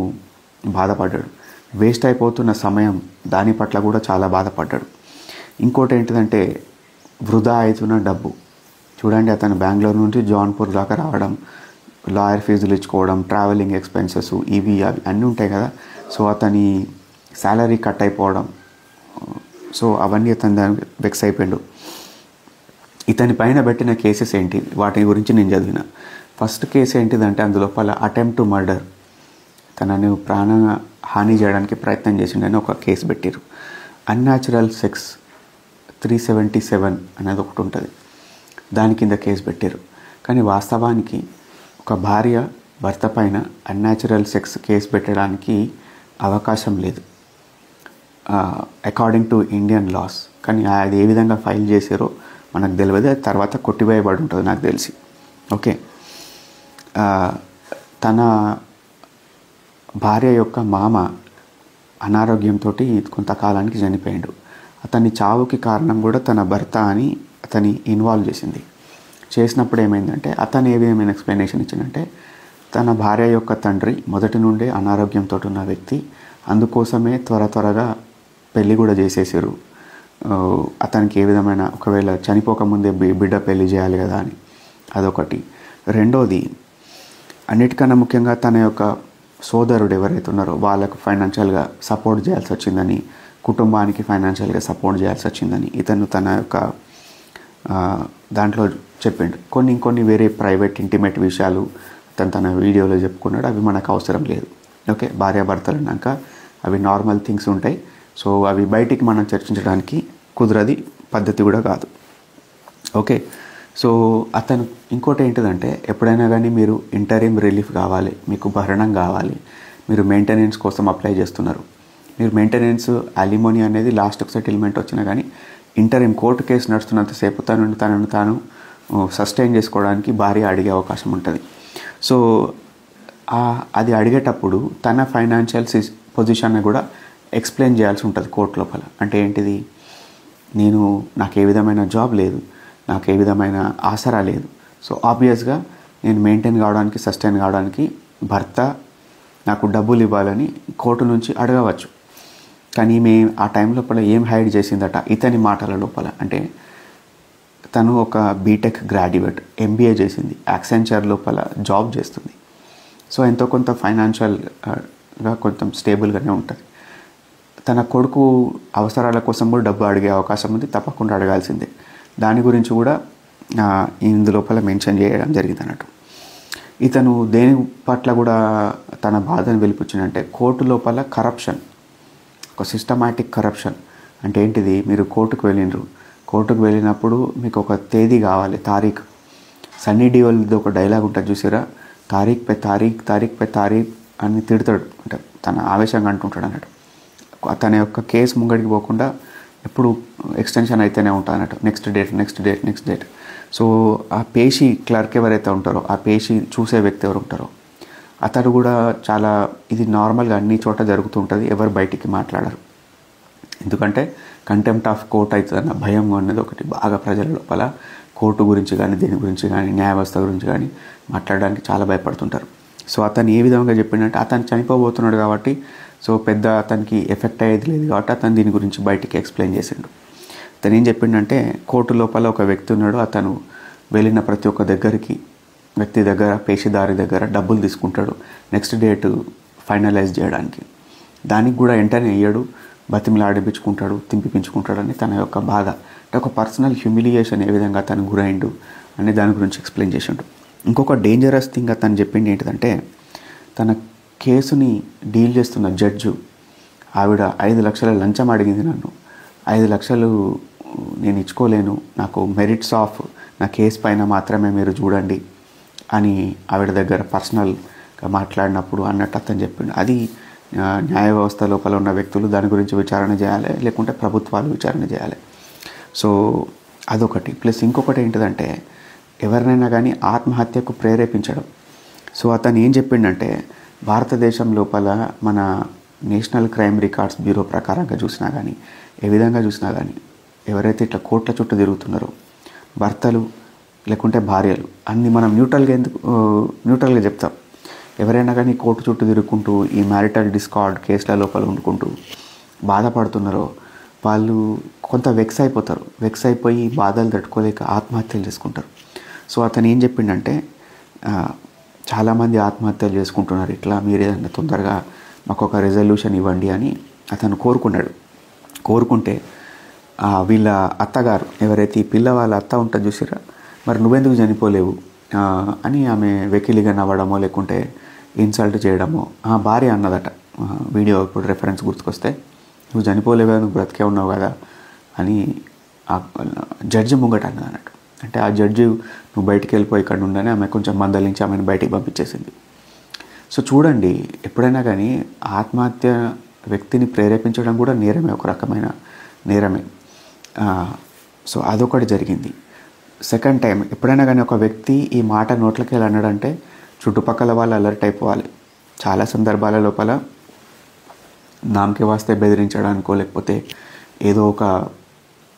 బాధపడ్డాడు, వేస్ట్ అయిపోతున్న సమయం దాని పట్ల కూడా చాలా బాధపడ్డాడు. ఇంకోటి ఏంటిదంటే వృధా అవుతున్న డబ్బు. చూడండి, అతను బెంగళూరు నుంచి జౌన్పూర్ దాకా రావడం, లాయర్ ఫీజులు ఇచ్చుకోవడం, ట్రావెలింగ్ ఎక్స్పెన్సెస్, ఇవి అవి అన్నీ ఉంటాయి కదా. సో అతని శాలరీ కట్ అయిపోవడం, సో అవన్నీ అతను దానికి వెక్స్ అయిపోయాడు. ఇతని పైన పెట్టిన కేసెస్ ఏంటి, వాటి గురించి నేను చదివిన. ఫస్ట్ కేసు ఏంటిదంటే అందులోపల అటెంప్ట్ టు మర్డర్, తనని ప్రాణ హాని చేయడానికి ప్రయత్నం చేసిండని ఒక కేసు పెట్టారు. అన్యాచురల్ సెక్స్ 377 అనేది ఒకటి ఉంటుంది, దాని కింద కేసు పెట్టారు. కానీ వాస్తవానికి ఒక భార్య భర్త పైన అన్యాచురల్ సెక్స్ కేసు పెట్టడానికి అవకాశం లేదు అకార్డింగ్ టు ఇండియన్ లాస్. కానీ అది ఏ విధంగా ఫైల్ చేశారో మనకు తెలియదు, అది తర్వాత కొట్టివేయబడి ఉంటుంది నాకు తెలిసి. ఓకే, తన భార్య యొక్క మామ అనారోగ్యంతో కొంతకాలానికి చనిపోయాడు. అతని చావుకి కారణం కూడా తన భర్త అని అతని ఇన్వాల్వ్ చేసినప్పుడు ఏమైందంటే అతను ఏ విధమైన ఎక్స్ప్లెనేషన్ ఇచ్చిందంటే తన భార్య యొక్క తండ్రి మొదటి నుండే అనారోగ్యంతో ఉన్న వ్యక్తి, అందుకోసమే త్వరగా పెళ్ళి కూడా చేసేసారు. అతనికి ఏ విధమైన ఒకవేళ చనిపోకముందే బిడ్డ పెళ్లి చేయాలి కదా అని, అదొకటి. రెండోది, అన్నిటికన్నా ముఖ్యంగా తన యొక్క సోదరుడు ఎవరైతే ఉన్నారో వాళ్ళకు ఫైనాన్షియల్గా సపోర్ట్ చేయాల్సి వచ్చిందని, కుటుంబానికి ఫైనాన్షియల్గా సపోర్ట్ చేయాల్సి వచ్చిందని ఇతను తన యొక్క దాంట్లో చెప్పిండు. ఇంకొన్ని వేరే ప్రైవేట్ ఇంటిమేట్ విషయాలు తన వీడియోలో చెప్పుకున్నాడు, అవి మనకు అవసరం లేదు. ఓకే, భార్యాభర్తలు అన్నాక అవి నార్మల్ థింగ్స్ ఉంటాయి. సో అవి బయటికి మనం చర్చించడానికి కుదరది, పద్ధతి కూడా కాదు. ఓకే, సో అతను ఇంకోటి ఏంటిదంటే ఎప్పుడైనా కానీ మీరు ఇంటరిమ్ రిలీఫ్ కావాలి, మీకు భరణం కావాలి, మీరు మెయింటెనెన్స్ కోసం అప్లై చేస్తున్నారు, మీరు మెయింటెనెన్స్ అలిమోనీ అనేది లాస్ట్ సెటిల్మెంట్ వచ్చినా కానీ ఇంటరిమ్ కోర్టు కేసు నడుస్తున్నంతసేపు తనను తాను సస్టైన్ చేసుకోవడానికి భార్య అడిగే అవకాశం ఉంటుంది. సో అది అడిగేటప్పుడు తన ఫైనాన్షియల్ పొజిషన్ని కూడా ఎక్స్ప్లెయిన్ చేయాల్సి ఉంటుంది కోర్టు లోపల. అంటే ఏంటిది, నాకు ఏ విధమైన జాబ్ లేదు, నాకు ఏ విధమైన ఆసరా లేదు, సో ఆబ్వియస్గా నేను మెయింటైన్ కావడానికి సస్టైన్ కావడానికి భర్త నాకు డబ్బులు ఇవ్వాలని కోర్టు నుంచి అడగవచ్చు. కానీ ఆ టైం లోపల ఏం హైడ్ చేసిందట ఇతని మాటల లోపల అంటే తను ఒక బీటెక్ గ్రాడ్యుయేట్, ఎంబీఏ చేసింది, యాక్సెంచర్ లోపల జాబ్ చేస్తుంది. సో ఎంతో కొంత ఫైనాన్షియల్గా కొంచెం స్టేబుల్గానే ఉంటుంది. తన కొడుకు అవసరాల కోసం కూడా డబ్బు అడిగే అవకాశం ఉంది, తప్పకుండా అడగాల్సిందే. దాని గురించి కూడా ఇందులోపల మెన్షన్ చేయడం జరిగింది అన్నట్టు. ఇతను దేని పట్ల కూడా తన బాధను వెలిపించిందంటే కోర్టు లోపల కరప్షన్, ఒక సిస్టమాటిక్ కరప్షన్. అంటే ఏంటిది, మీరు కోర్టుకు వెళ్ళినప్పుడు మీకు ఒక తేదీ కావాలి, తారీఖు. సన్నీ డియోల్ది ఒక డైలాగ్ ఉంటుంది చూసారా, తారీఖ్ పే తారీఖ్ అని తిడతాడు, అంటే తన ఆవేశంగా అంటుంటాడు అన్నట్టు. తన యొక్క కేసు ముంగడికి పోకుండా ఎప్పుడు ఎక్స్టెన్షన్ అయితేనే ఉంటుంది అన్నట్టు, నెక్స్ట్ డేట్. సో ఆ పేషి క్లర్క్ ఎవరైతే ఉంటారో, ఆ పేషి చూసే వ్యక్తి ఎవరు ఉంటారో అతడు కూడా చాలా, ఇది నార్మల్గా అన్ని చోట జరుగుతుంటుంది, ఎవరు బయటికి మాట్లాడరు. ఎందుకంటే కంటెంప్ట్ ఆఫ్ కోర్ట్ అవుతుందన్న భయం అనేది ఒకటి బాగా ప్రజల లోపల. కోర్టు గురించి కానీ దేని గురించి కానీ న్యాయ వ్యవస్థ గురించి కానీ మాట్లాడడానికి చాలా భయపడుతుంటారు. సో అతను ఏ విధంగా చెప్పిందంటే అతను చనిపోబోతున్నాడు కాబట్టి సో పెద్ద అతనికి ఎఫెక్ట్ అయ్యేది లేదు కాబట్టి అతను దీని గురించి బయటికి ఎక్స్ప్లెయిన్ చేసిండు. అతను ఏం చెప్పిండంటే కోర్టు లోపల ఒక వ్యక్తి ఉన్నాడు, అతను వెళ్ళిన ప్రతి ఒక్క వ్యక్తి దగ్గర పేషిదారి దగ్గర డబ్బులు తీసుకుంటాడు నెక్స్ట్ డేట్ ఫైనలైజ్ చేయడానికి. దానికి కూడా వెంటనే ఇయ్యడు, బతిమిలాడిపించుకుంటాడు, తింపించుకుంటాడని తన యొక్క బాధ, అంటే ఒక పర్సనల్ హ్యూమిలియేషన్ ఏ విధంగా తను గురైండు అని దాని గురించి ఎక్స్ప్లెయిన్ చేసిండు. ఇంకొక డేంజరస్ థింగ్ అతను చెప్పింది ఏంటిదంటే తన కేసుని డీల్ చేస్తున్న జడ్జు ఆవిడ 5 లక్షల లంచం అడిగింది నన్ను, 5 లక్షలు నేను ఇచ్చుకోలేను, నాకు మెరిట్స్ ఆఫ్ నా కేసు పైన మాత్రమే మీరు చూడండి అని ఆవిడ దగ్గర పర్సనల్గా మాట్లాడినప్పుడు అన్నట్టు అతను చెప్పిండు. అది న్యాయ వ్యవస్థ లోపల ఉన్న వ్యక్తులు దాని గురించి విచారణ చేయాలి, లేకుంటే ప్రభుత్వాలు విచారణ చేయాలి. సో అదొకటి. ప్లస్ ఇంకొకటి ఏంటిదంటే ఎవరినైనా కానీ ఆత్మహత్యకు ప్రేరేపించడం. సో అతను ఏం చెప్పిండంటే భారతదేశం లోపల మన నేషనల్ క్రైమ్ రికార్డ్స్ బ్యూరో ప్రకారంగా చూసినా కానీ ఏ విధంగా చూసినా కానీ ఎవరైతే ఇట్లా కోట్ల చుట్టూ తిరుగుతున్నారో భర్తలు లేకుంటే భార్యలు అన్నీ మనం న్యూట్రల్గా చెప్తాం. ఎవరైనా కానీ కోర్టు చుట్టూ తిరుగుకుంటూ ఈ మ్యారిటల్ డిస్కార్డ్ కేసుల లోపల వండుకుంటూ బాధపడుతున్నారో వాళ్ళు కొంత వెక్స్ అయిపోయి బాధలు తట్టుకోలేక ఆత్మహత్యలు చేసుకుంటారు. సో అతను ఏం చెప్పిండంటే చాలామంది ఆత్మహత్యలు చేసుకుంటున్నారు, ఇట్లా మీరు ఏదైనా తొందరగా మాకు ఒక రెజల్యూషన్ ఇవ్వండి అని అతను కోరుకుంటే వీళ్ళ అత్తగారు ఎవరైతే ఈ పిల్ల వాళ్ళ అత్త ఉంటుంది చూసిరా, మరి నువ్వెందుకు చనిపోలేవు అని ఆమె వెకిలిగా నవ్వడమో లేకుంటే ఇన్సల్ట్ చేయడమో భార్య అన్నదట. వీడియో ఇప్పుడు రెఫరెన్స్ గుర్తుకొస్తే, నువ్వు చనిపోలేవు కదా, నువ్వు బ్రతికే ఉన్నావు కదా అని జడ్జి ముంగట అన్నది అన్నట్టు. అంటే ఆ జడ్జి నువ్వు బయటికి వెళ్ళిపోయి ఇక్కడ ఉండని ఆమె కొంచెం మందలించి ఆమెను బయటికి పంపించేసింది. సో చూడండి, ఎప్పుడైనా కానీ ఆత్మహత్య వ్యక్తిని ప్రేరేపించడం కూడా నేరమే, ఒక రకమైన నేరమే. సో అదొకటి జరిగింది. సెకండ్ టైం ఎప్పుడైనా కానీ ఒక వ్యక్తి ఈ మాట నోట్లకి వెళ్ళి అన్నాడంటే చుట్టుపక్కల వాళ్ళు అలర్ట్ అయిపోవాలి. చాలా సందర్భాల లోపల నామకే వాస్తే బెదిరించడానికో లేకపోతే ఏదో ఒక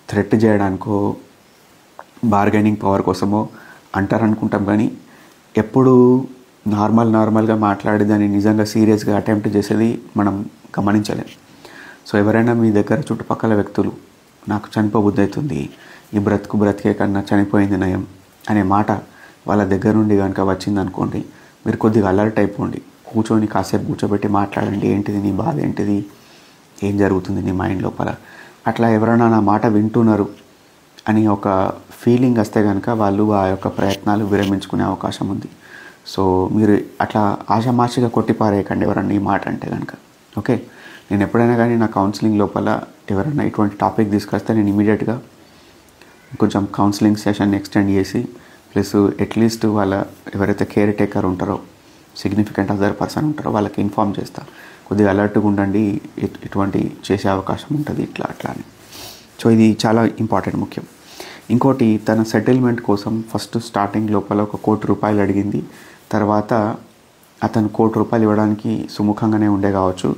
థ్రెట్ చేయడానికో బార్గెనింగ్ పవర్ కోసమో అంటారనుకుంటాం, కానీ ఎప్పుడు నార్మల్గా మాట్లాడి దాన్ని నిజంగా సీరియస్గా అటెంప్ట్ చేసేది మనం గమనించలేం. సో ఎవరైనా మీ దగ్గర చుట్టుపక్కల వ్యక్తులు నాకు చనిపోబుద్ధి అవుతుంది, ఈ బ్రతికే కన్నా చనిపోయింది నయం అనే మాట వాళ్ళ దగ్గర నుండి కనుక వచ్చిందనుకోండి, మీరు కొద్దిగా అలర్ట్ అయిపోండి. కూర్చొని కాసేపు కూర్చోబెట్టి మాట్లాడండి. ఏంటిది నీ బాధ, ఏంటిది, ఏం జరుగుతుంది నీ మైండ్ లోపల. అట్లా ఎవరైనా నా మాట వింటున్నారు అని ఒక ఫీలింగ్ వస్తే కనుక వాళ్ళు ఆ యొక్క ప్రయత్నాలు విరమించుకునే అవకాశం ఉంది. సో మీరు అట్లా ఆషామాషిగా కొట్టిపారేయకండి ఎవరన్నా ఈ మాట అంటే కనుక. ఓకే, నేను ఎప్పుడైనా కానీ నా కౌన్సిలింగ్ లోపల ఎవరైనా ఇటువంటి టాపిక్ తీసుకొస్తే నేను ఇమీడియట్గా కొంచెం కౌన్సిలింగ్ సెషన్ ఎక్స్టెండ్ చేసి ప్లస్ అట్లీస్ట్ వాళ్ళ ఎవరైతే కేర్ టేకర్ ఉంటారో, సిగ్నిఫికెంట్ అదర్ పర్సన్ ఉంటారో వాళ్ళకి ఇన్ఫామ్ చేస్తా, కొద్దిగా అలర్ట్గా ఉండండి, ఇటువంటి చేసే అవకాశం ఉంటుంది ఇట్లా అట్లా అని. సో ఇది చాలా ఇంపార్టెంట్, ముఖ్యం. ఇంకోటి, తన సెటిల్మెంట్ కోసం ఫస్ట్ స్టార్టింగ్ లోపల ఒక ₹1,00,00,000 అడిగింది. తర్వాత అతను ₹1,00,00,000 ఇవ్వడానికి సుముఖంగానే ఉండే కావచ్చు,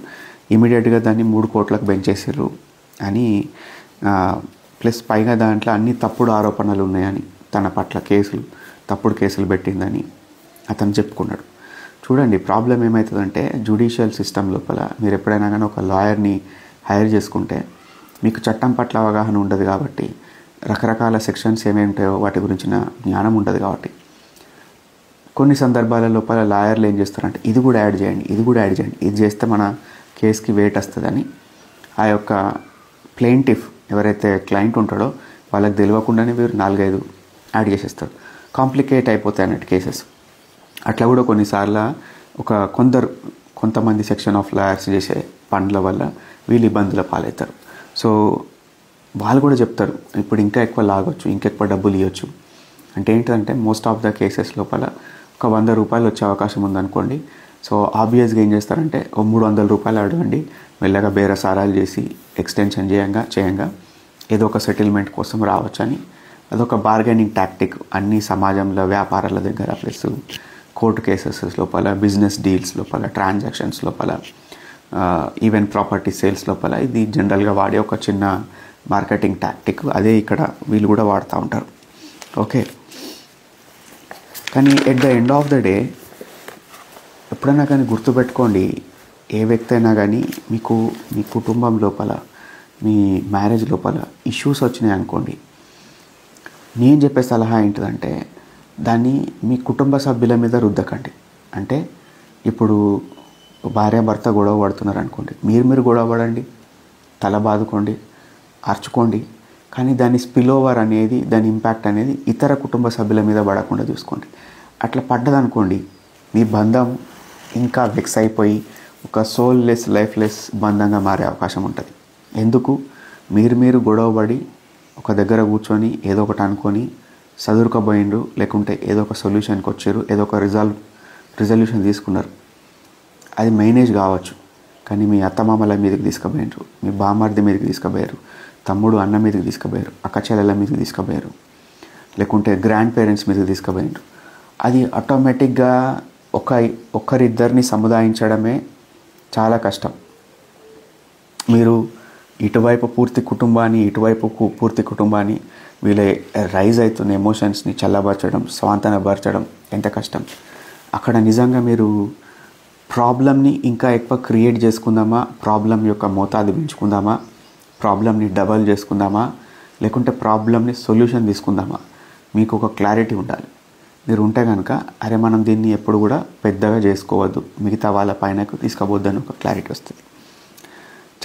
ఇమీడియట్గా దాన్ని 3 కోట్లకు పెంచేసారు అని, ప్లస్ పైగా దాంట్లో అన్ని తప్పుడు ఆరోపణలు ఉన్నాయని, తన పట్ల తప్పుడు కేసులు పెట్టిందని అతను చెప్పుకున్నాడు. చూడండి, ప్రాబ్లం ఏమవుతుందంటే జ్యుడిషియల్ సిస్టమ్ లోపల మీరు ఎప్పుడైనా కానీ ఒక లాయర్ని హైర్ చేసుకుంటే మీకు చట్టం పట్ల అవగాహన ఉండదు కాబట్టి, రకరకాల సెక్షన్స్ ఏమేమి ఉంటాయో వాటి గురించిన జ్ఞానం ఉండదు కాబట్టి, కొన్ని సందర్భాల లోపల లాయర్లు ఏం చేస్తారంటే ఇది కూడా యాడ్ చేయండి, ఇది చేస్తే మన కేసుకి వెయిట్ వస్తుందని ఆ యొక్క ప్లెయింటిఫ్ ఎవరైతే క్లయింట్ ఉంటాడో వాళ్ళకి తెలియకుండానే వీరు 4-5 యాడ్ చేసేస్తారు. కాంప్లికేట్ అయిపోతాయి అన్నట్టు కేసెస్. అట్లా కూడా కొన్నిసార్లు కొంతమంది సెక్షన్ ఆఫ్ లాయర్స్ చేసే పనుల వల్ల వీళ్ళు ఇబ్బందుల పాలవుతారు. సో వాళ్ళు కూడా చెప్తారు ఇప్పుడు ఇంకా ఎక్కువ లాగొచ్చు, ఇంకా ఎక్కువ డబ్బులు ఇవ్వచ్చు అంటే. ఏంటంటే మోస్ట్ ఆఫ్ ద కేసెస్ లోపల ఒక ₹100 వచ్చే అవకాశం ఉందనుకోండి. సో ఆబ్వియస్గా ఏం చేస్తారంటే ఓ ₹300 అడగండి, మెల్లగా బేరసారాలు చేసి ఎక్స్టెన్షన్ చేయంగా ఏదో ఒక సెటిల్మెంట్ కోసం రావచ్చని, అదొక బార్గెనింగ్ టాక్టిక్. అన్ని సమాజంలో వ్యాపారాల దగ్గర ప్లస్ కోర్టు కేసెస్ లోపల, బిజినెస్ డీల్స్ లోపల, ట్రాన్సాక్షన్స్ లోపల, ఈవెన్ ప్రాపర్టీ సేల్స్ లోపల ఇది జనరల్గా వాడే ఒక చిన్న మార్కెటింగ్ టాక్టిక్. అదే ఇక్కడ వీళ్ళు కూడా వాడుతూ ఉంటారు. ఓకే, కానీ at the end of the day ఎప్పుడైనా కానీ గుర్తుపెట్టుకోండి, ఏ వ్యక్తి అయినా కానీ మీకు మీ కుటుంబం లోపల, మీ మ్యారేజ్ లోపల ఇష్యూస్ వచ్చినాయి అనుకోండి, నేను చెప్పే సలహా ఏంటిదంటే దాన్ని మీ కుటుంబ సభ్యుల మీద రుద్దకండి. అంటే ఇప్పుడు భార్యాభర్త గొడవ పడుతున్నారు అనుకోండి, మీరు గొడవ పడండి, తల బాదుకోండి, అర్చుకోండి, కానీ దాని స్పిల్ ఓవర్ అనేది, దాని ఇంపాక్ట్ అనేది ఇతర కుటుంబ సభ్యుల మీద పడకుండా చూసుకోండి. అట్లా పడ్డదనుకోండి మీ బంధం ఇంకా వెక్స్ అయిపోయి ఒక సోల్లెస్, లైఫ్లెస్ బంధంగా మారే అవకాశం ఉంటుంది. ఎందుకు, మీరు గొడవపడి ఒక దగ్గర కూర్చొని ఏదో ఒకటి అనుకొని చదురుకోబోయిండ్రు, లేకుంటే ఏదో ఒక సొల్యూషన్కి వచ్చారు, ఏదో ఒక రిజల్యూషన్ తీసుకున్నారు, అది మేనేజ్ కావచ్చు. కానీ మీ అత్తమామల మీదకి తీసుకుపోయారు, మీ బామర్ది మీదకి తీసుకుపోయారు, తమ్ముడు అన్న మీదకి తీసుకుపోయారు, అక్క చెల్లెల మీదకి తీసుకుపోయారు, లేకుంటే గ్రాండ్ పేరెంట్స్ మీదకి తీసుకుపోయారు. అది ఆటోమేటిక్గా ఒక్కరిద్దరిని సముదాయించడమే చాలా కష్టం. మీరు ఇటువైపు పూర్తి కుటుంబాన్ని వీళ్ళ రైజ్ అవుతున్న ఎమోషన్స్ని చల్లబరచడం, స్వాంతనపరచడం ఎంత కష్టం. అక్కడ నిజంగా మీరు ప్రాబ్లమ్ని ఇంకా ఎక్కువ క్రియేట్ చేసుకుందామా, ప్రాబ్లం యొక్క మోతాదు పెంచుకుందామా, ప్రాబ్లమ్ని డబల్ చేసుకుందామా, లేకుంటే ప్రాబ్లమ్ని సొల్యూషన్ తీసుకుందామా, మీకు ఒక క్లారిటీ ఉండాలి. మీరు ఉంటే కనుక అరే మనం దీన్ని ఎప్పుడు కూడా పెద్దగా చేసుకోవద్దు, మిగతా వాళ్ళ పైనకు తీసుకోవద్దని ఒక క్లారిటీ వస్తుంది.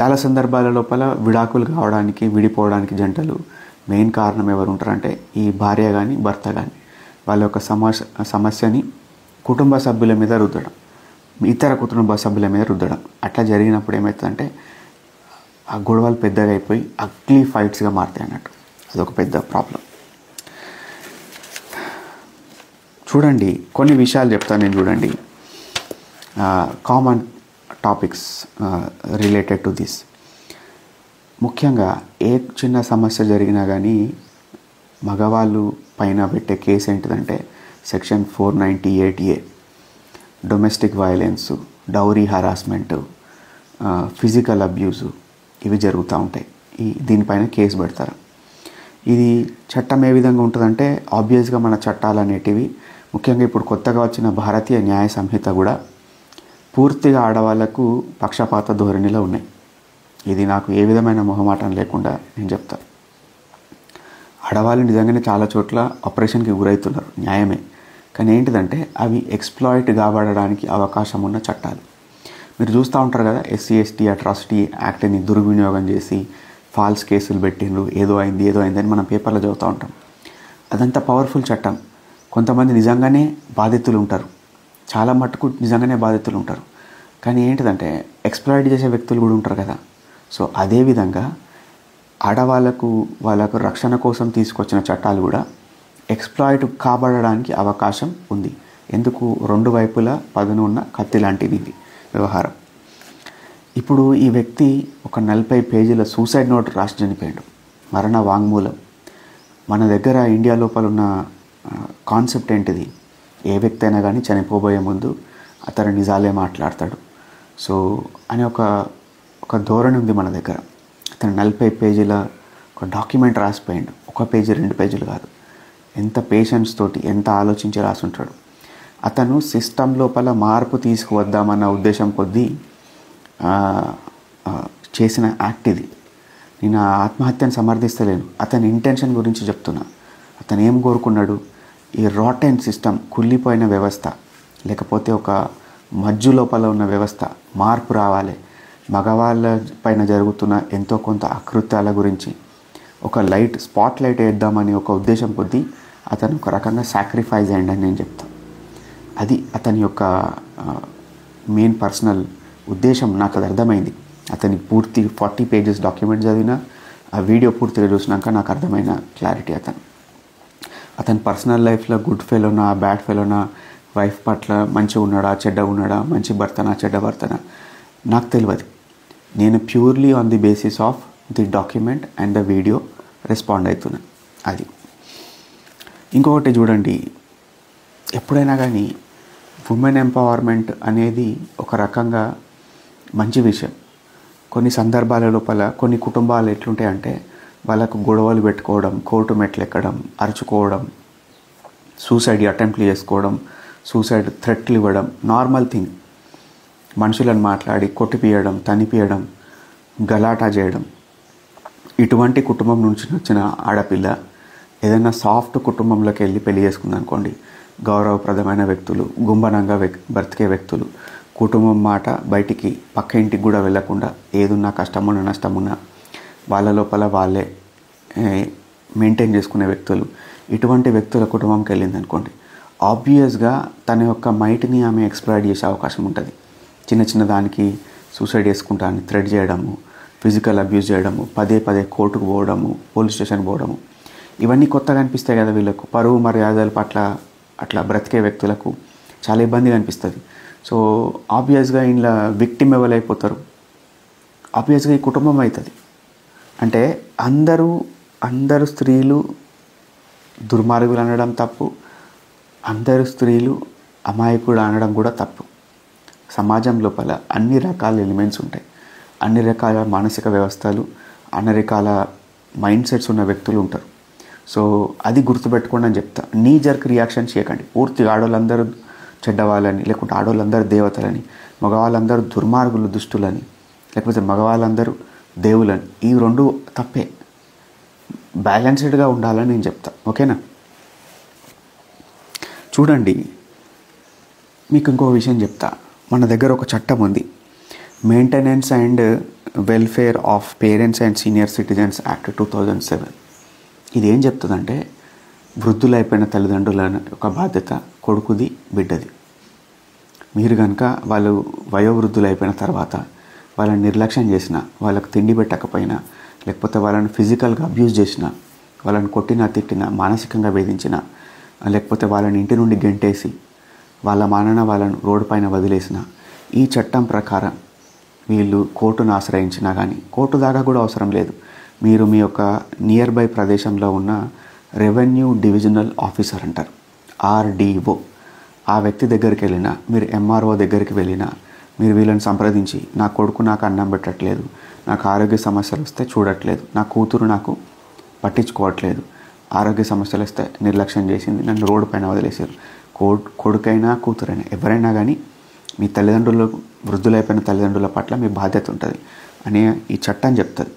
చాలా సందర్భాల లోపల విడాకులు కావడానికి, విడిపోవడానికి జంటలు మెయిన్ కారణం ఎవరు ఉంటారంటే ఈ భార్య కానీ భర్త కానీ వాళ్ళ యొక్క సమస్యని కుటుంబ సభ్యుల మీద రుద్దడం, ఇతర కుటుంబ సభ్యుల మీద రుద్దడం. అట్లా జరిగినప్పుడు ఏమవుతుందంటే ఆ గొడవలు పెద్దగా అయిపోయి అగ్లీ ఫైట్స్గా మారుతాయి అన్నట్టు. అదొక పెద్ద ప్రాబ్లం. చూడండి, కొన్ని విషయాలు చెప్తాను నేను. చూడండి, common topics related to this. ముఖ్యంగా ఏ చిన్న సమస్య జరిగినా కానీ మగవాళ్ళు పైన పెట్టే కేసు ఏంటిదంటే section 498A, domestic violence, dowry harassment, physical abuse, ఇవి జరుగుతూ ఉంటాయి. దీనిపైన కేసు పెడతారు. ఇది చట్టం ఏ విధంగా ఉంటుందంటే ఆబ్వియస్గా మన చట్టాలు అనేటివి, ముఖ్యంగా ఇప్పుడు కొత్తగా వచ్చిన భారతీయ న్యాయ సంహిత కూడా పూర్తిగా ఆడవాళ్లకు పక్షపాత ధోరణిలో ఉన్నాయి. ఇది నాకు ఏ విధమైన మొహమాటం లేకుండా నేను చెప్తాను. ఆడవాళ్ళు నిజంగానే చాలా చోట్ల ఆపరేషన్కి గురవుతున్నారు, న్యాయమే. కానీ ఏంటిదంటే అవి ఎక్స్ప్లాయిట్ కాబడడానికి అవకాశం ఉన్న చట్టాలు. మీరు చూస్తూ ఉంటారు కదా, SC ST అట్రాసిటీ యాక్ట్ని దుర్వినియోగం చేసి ఫాల్స్ కేసులు పెట్టిండ్రు, ఏదో అయిందని మనం పేపర్లో చదువుతూ ఉంటాం. అదంతా పవర్ఫుల్ చట్టం. కొంతమంది నిజంగానే బాధితులు ఉంటారు, చాలా మట్టుకు నిజంగానే బాధితులు ఉంటారు. కానీ ఏంటిదంటే ఎక్స్ప్లాయిట్ చేసే వ్యక్తులు కూడా ఉంటారు కదా. సో అదేవిధంగా వాళ్ళకు రక్షణ కోసం తీసుకొచ్చిన చట్టాలు కూడా ఎక్స్ప్లాయిట్ కాబడడానికి అవకాశం ఉంది. ఎందుకు? రెండు వైపులా పదును ఉన్న కత్తి లాంటిది ఇది వ్యవహారం. ఇప్పుడు ఈ వ్యక్తి ఒక 40 పేజీల సూసైడ్ నోట్ రాసి చనిపోయాడు, మరణ వాంగ్మూలం. మన దగ్గర ఇండియా లోపల ఉన్న కాన్సెప్ట్ ఏంటిది? ఏ వ్యక్తి అయినా కానీ చనిపోబోయే ముందు అతను నిజాలే మాట్లాడతాడు సో అని ఒక ధోరణి ఉంది మన దగ్గర. అతను 40 పేజీల ఒక డాక్యుమెంట్ రాసిపోయాడు, 1 పేజీ 2 పేజీలు కాదు. ఎంత పేషెన్స్ తోటి, ఎంత ఆలోచించి రాసుంటాడు. అతను సిస్టమ్ లోపల మార్పు తీసుకువద్దామన్న ఉద్దేశం కొద్దీ చేసిన యాక్ట్ ఇది. నేను ఆ ఆత్మహత్యను సమర్థిస్తలేను, అతని ఇంటెన్షన్ గురించి చెప్తున్నా. అతను ఏం కోరుకున్నాడు? ఈ రాటెన్ సిస్టమ్, కుళ్ళిపోయిన వ్యవస్థ, లేకపోతే ఒక మజ్జు లోపల ఉన్న వ్యవస్థ మార్పు రావాలి, మగవాళ్ళ పైన జరుగుతున్న ఎంతో కొంత అకృత్యాల గురించి ఒక స్పాట్ లైట్ వేద్దామని ఒక ఉద్దేశం కొద్దీ అతను ఒక రకంగా సాక్రిఫైస్ అయ్యిందని నేను చెప్తాను. అది అతని యొక్క మెయిన్ పర్సనల్ ఉద్దేశం. నాకు అది అర్థమైంది. అతని పూర్తి 40 పేజెస్ డాక్యుమెంట్ చదివిన, ఆ వీడియో పూర్తిగా చూసినాక నాకు అర్థమైన క్లారిటీ అతని పర్సనల్ లైఫ్లో గుడ్ ఫెలోనా, బ్యాడ్ ఫెలోనా, వైఫ్ పట్ల మంచిగా ఉన్నాడా, చెడ్డగా ఉన్నాడా, మంచి భర్తనా, చెడ్డ భర్తనా నాకు తెలియదు. నేను purely on the basis of the document and the video respond అవుతున్నా. అది ఇంకొకటి చూడండి, ఎప్పుడైనా కానీ ఉమెన్ ఎంపవర్మెంట్ అనేది ఒక రకంగా మంచి విషయం. కొన్ని సందర్భాల లోపల కొన్ని కుటుంబాలు ఎట్లుంటాయంటే వాళ్ళకు గొడవలు పెట్టుకోవడం, కోర్టు మెట్లు ఎక్కడం, అరుచుకోవడం, సూసైడ్ అటెంప్ట్లు చేసుకోవడం, సూసైడ్ థ్రెట్లు ఇవ్వడం నార్మల్ థింగ్. మనుషులను మాట్లాడి కొట్టిపియడం, తనిపియడం, గలాటా చేయడం. ఇటువంటి కుటుంబం నుంచి వచ్చిన ఆడపిల్ల ఏదైనా సాఫ్ట్ కుటుంబంలోకి వెళ్ళి పెళ్లి చేసుకుందనుకోండి, గౌరవప్రదమైన వ్యక్తులు, గుంబనంగా బ్రతికే వ్యక్తులు, కుటుంబం మాట బయటికి పక్క ఇంటికి కూడా వెళ్లకుండా ఏదున్నా కష్టమున్నా నష్టమున్నా వాళ్ళ లోపల వాళ్ళే మెయింటైన్ చేసుకునే వ్యక్తులు, ఇటువంటి వ్యక్తుల కుటుంబంకి వెళ్ళింది అనుకోండి, ఆబ్వియస్గా తన యొక్క మైట్ని ఆమె ఎక్స్ప్లాయిట్ చేసే అవకాశం ఉంటుంది. చిన్న దానికి సూసైడ్ చేసుకుంటా అని థ్రెట్ చేయడము, ఫిజికల్ అబ్యూస్ చేయడము, పదే కోర్టుకు పోవడము, పోలీస్ స్టేషన్ పోవడము, ఇవన్నీ కొత్తగా అనిపిస్తాయి కదా వీళ్ళకు. పరువు మర్యాదల పట్ల అట్లా బ్రతికే వ్యక్తులకు చాలా ఇబ్బందిగా అనిపిస్తుంది. సో ఆబ్వియస్గా ఇంట్లో విక్టిమ్ ఎవరైపోతారు? ఆబ్వియస్గా ఈ కుటుంబం అవుతుంది. అంటే అందరూ స్త్రీలు దుర్మార్గులు అనడం తప్పు, అందరూ స్త్రీలు అమాయకుడు అనడం కూడా తప్పు. సమాజం లోపల అన్ని రకాల ఎలిమెంట్స్ ఉంటాయి, అన్ని రకాల మానసిక వ్యవస్థలు, అన్ని రకాల మైండ్ సెట్స్ ఉన్న వ్యక్తులు ఉంటారు. సో అది గుర్తుపెట్టుకోండి అని చెప్తా. నీ జర్క్ రియాక్షన్ చేయకండి. పూర్తిగా ఆడవాళ్ళందరూ చెడ్డవాళ్ళని, లేకుంటే ఆడవాళ్ళందరూ దేవతలని, మగవాళ్ళందరూ దుర్మార్గులు, దుష్టులని, లేకపోతే మగవాళ్ళందరూ దేవులని, ఈ రెండు తప్పే. బ్యాలెన్స్డ్గా ఉండాలని నేను చెప్తా. ఓకేనా? చూడండి, మీకు ఇంకో విషయం చెప్తా. మన దగ్గర ఒక చట్టం ఉంది, maintenance and welfare of parents and senior citizens act 2007. ఇది ఏం చెప్తుందంటే వృద్ధులైపోయిన తల్లిదండ్రుల ఒక బాధ్యత కొడుకుది, బిడ్డది. మీరు కనుక వాళ్ళు వయోవృద్ధులైపోయిన తర్వాత వాళ్ళని నిర్లక్ష్యం చేసినా, వాళ్ళకు తిండి పెట్టకపోయినా, లేకపోతే వాళ్ళని ఫిజికల్గా అబ్యూజ్ చేసినా, వాళ్ళని కొట్టినా, తిట్టినా, మానసికంగా వేధించినా, లేకపోతే వాళ్ళని ఇంటి నుండి గెంటేసి వాళ్ళ మానన వాళ్ళను రోడ్డు పైన వదిలేసిన, ఈ చట్టం ప్రకారం వీళ్ళు కోర్టును ఆశ్రయించినా కానీ, కోర్టు దాకా కూడా అవసరం లేదు, మీరు మీ యొక్క నియర్ బై ప్రదేశంలో ఉన్న రెవెన్యూ డివిజనల్ ఆఫీసర్ అంటారు, ఆర్డీఓ, ఆ వ్యక్తి దగ్గరికి వెళ్ళినా, మీరు ఎంఆర్ఓ దగ్గరికి వెళ్ళినా, మీరు వీళ్ళని సంప్రదించి నా కొడుకు నాకు అన్నం పెట్టట్లేదు, నాకు ఆరోగ్య సమస్యలు వస్తే చూడట్లేదు, నా కూతురు నాకు పట్టించుకోవట్లేదు, ఆరోగ్య సమస్యలు వస్తే నిర్లక్ష్యం చేసింది, నన్ను రోడ్డు పైన వదిలేశారు, కొడుకైనా కూతురైనా ఎవరైనా కానీ మీ తల్లిదండ్రులు, వృద్ధులైపోయిన తల్లిదండ్రుల పట్ల మీ బాధ్యత ఉంటుంది అని ఈ చట్టం చెప్తుంది.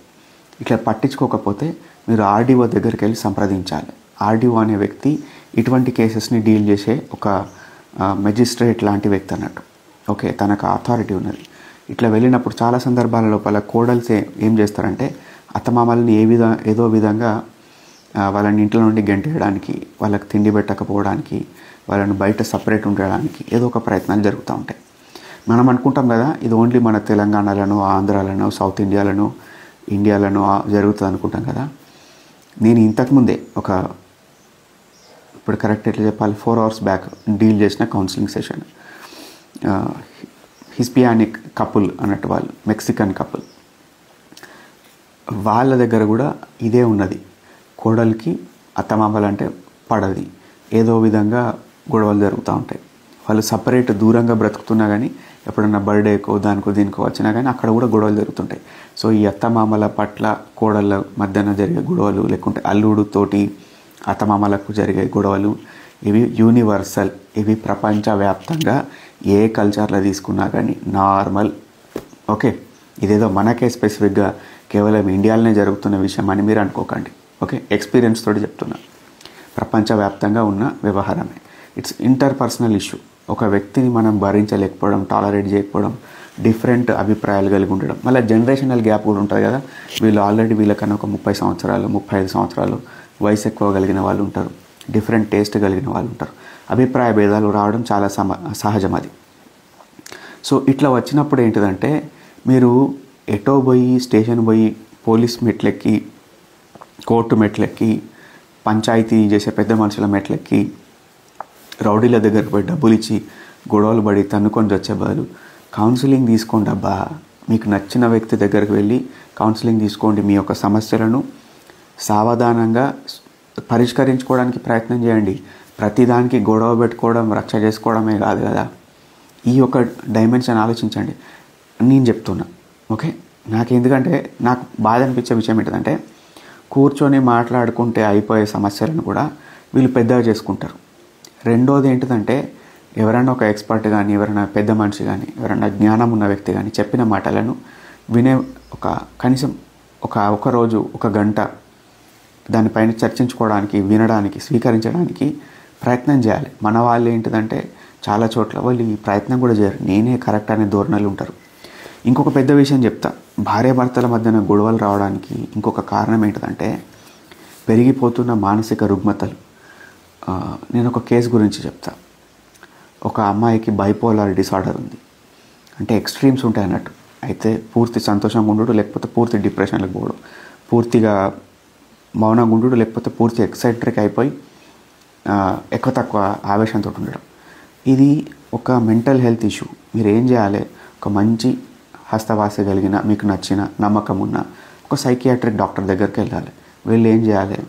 ఇట్లా పట్టించుకోకపోతే మీరు ఆర్డీఓ దగ్గరికి వెళ్ళి సంప్రదించాలి. ఆర్డీఓ అనే వ్యక్తి ఇటువంటి కేసెస్ని డీల్ చేసే ఒక మెజిస్ట్రేట్ లాంటి వ్యక్తి అన్నట్టు. ఓకే, తనకు అథారిటీ ఉన్నది. ఇట్లా వెళ్ళినప్పుడు చాలా సందర్భాల లోపల కోడల్స్ ఏం చేస్తారంటే అత్తమామల్ని ఏదో విధంగా వాళ్ళని ఇంట్లో నుండి గెంటేయడానికి, వాళ్ళకి తిండి పెట్టకపోవడానికి, వాళ్ళని బయట సపరేట్ ఉండడానికి ఏదో ఒక ప్రయత్నాలు జరుగుతూ ఉంటాయి. మనం అనుకుంటాం కదా ఇది ఓన్లీ మన తెలంగాణలోనో, ఆంధ్రాలోనో, సౌత్ ఇండియాలోనో జరుగుతుంది అనుకుంటాం కదా. నేను ఇంతకుముందే ఇప్పుడు కరెక్ట్ ఎట్లా చెప్పాలి, 4 hours బ్యాక్ డీల్ చేసిన కౌన్సిలింగ్ సెషన్. హిస్పానిక్ కపుల్ అన్నట్టు, వాళ్ళు మెక్సికన్ కపుల్, వాళ్ళ దగ్గర కూడా ఇదే ఉన్నది. కోడలికి అత్తమామలంటే పడది, ఏదో విధంగా గొడవలు జరుగుతూ ఉంటాయి. వాళ్ళు సపరేట్ దూరంగా బ్రతుకుతున్నా కానీ ఎప్పుడన్నా బర్త్డేకో దానికో దీనికో వచ్చినా కానీ అక్కడ కూడా గొడవలు జరుగుతుంటాయి. సో ఈ అత్తమామల పట్ల కోడళ్ళ మధ్యన జరిగే గొడవలు, లేకుంటే అల్లుడుతోటి అత్తమామలకు జరిగే గొడవలు, ఇవి యూనివర్సల్, ఇవి ప్రపంచవ్యాప్తంగా ఏ కల్చర్లో తీసుకున్నా కానీ నార్మల్. ఓకే, ఇదేదో మనకే స్పెసిఫిక్గా కేవలం ఇండియాలోనే జరుగుతున్న విషయం అని మీరు అనుకోకండి. ఓకే, ఎక్స్పీరియన్స్ తోటి చెప్తున్నా, ప్రపంచవ్యాప్తంగా ఉన్న వ్యవహారమే. It's interpersonal issue. ఒక వ్యక్తిని మనం భరించలేకపోవడం, టాలరేట్ చేయకపోవడం, డిఫరెంట్ అభిప్రాయాలు కలిగి ఉండడం, మళ్ళీ జనరేషనల్ గ్యాప్ కూడా ఉంటుంది కదా. వీళ్ళు ఆల్రెడీ వీళ్ళకన్నా ఒక 30 సంవత్సరాలు 35 సంవత్సరాలు వయసు ఎక్కువ కలిగిన వాళ్ళు ఉంటారు, డిఫరెంట్ టేస్ట్ కలిగిన వాళ్ళు ఉంటారు. అభిప్రాయ భేదాలు రావడం చాలా సహజం అది. సో ఇట్లా వచ్చినప్పుడు ఏంటిదంటే మీరు ఎటో పోయి, స్టేషన్ పోయి, పోలీస్ మెట్లెక్కి, కోర్టు మెట్లెక్కి, పంచాయతీ చేసే పెద్ద మనుషుల మెట్లెక్కి, రౌడీల దగ్గరకు పోయి డబ్బులు ఇచ్చి గొడవలు పడి తన్నుకొని వచ్చే బదులు కౌన్సిలింగ్ తీసుకోండి. అబ్బా, మీకు నచ్చిన వ్యక్తి దగ్గరికి వెళ్ళి కౌన్సిలింగ్ తీసుకోండి. మీ యొక్క సమస్యలను సావధానంగా పరిష్కరించుకోవడానికి ప్రయత్నం చేయండి. ప్రతిదానికి గొడవ పెట్టుకోవడం, రక్ష చేసుకోవడమే కాదు కదా. ఈ యొక్క డైమెన్షన్ ఆలోచించండి నేను చెప్తున్నా. ఓకే, ఎందుకంటే నాకు బాధ అనిపించే విషయం ఏంటంటే కూర్చొని మాట్లాడుకుంటే అయిపోయే సమస్యలను కూడా వీళ్ళు పెద్దగా చేసుకుంటారు. రెండోది ఏంటిదంటే ఎవరైనా ఒక ఎక్స్పర్ట్ కానీ, ఎవరైనా పెద్ద మనిషి కానీ, ఎవరైనా జ్ఞానం ఉన్న వ్యక్తి కానీ చెప్పిన మాటలను వినే కనీసం ఒక రోజు, ఒక గంట దానిపైన చర్చించుకోవడానికి, వినడానికి, స్వీకరించడానికి ప్రయత్నం చేయాలి. మన వాళ్ళు ఏంటిదంటే చాలా చోట్ల వాళ్ళు ఈ ప్రయత్నం కూడా చేయరు, నేనే కరెక్ట్ అనే ధోరణులు ఉంటారు. ఇంకొక పెద్ద విషయం చెప్తా, భార్యాభర్తల మధ్యన గొడవలు రావడానికి ఇంకొక కారణం ఏంటిదంటే పెరిగిపోతున్న మానసిక రుగ్మతలు. నేను ఒక కేసు గురించి చెప్తా. ఒక అమ్మాయికి బైపోలార్ డిసార్డర్ ఉంది, అంటే ఎక్స్ట్రీమ్స్ ఉంటాయి అన్నట్టు. అయితే పూర్తి సంతోషంగా ఉండడు, లేకపోతే పూర్తి డిప్రెషన్లకు పోవడం, పూర్తిగా మౌనంగా ఉండడు, లేకపోతే పూర్తి ఎక్సైటెడ్ అయిపోయి ఎక్కువ తక్కువ ఆవేశంతో ఉండడం. ఇది ఒక మెంటల్ హెల్త్ ఇష్యూ. మీరు ఏం చేయాలి, ఒక మంచి హస్తవాసి కలిగిన, మీకు నచ్చిన, నమ్మకం ఉన్న ఒక సైకియాట్రిక్ డాక్టర్ దగ్గరికి వెళ్ళాలి. వీళ్ళు ఏం చేయాలి,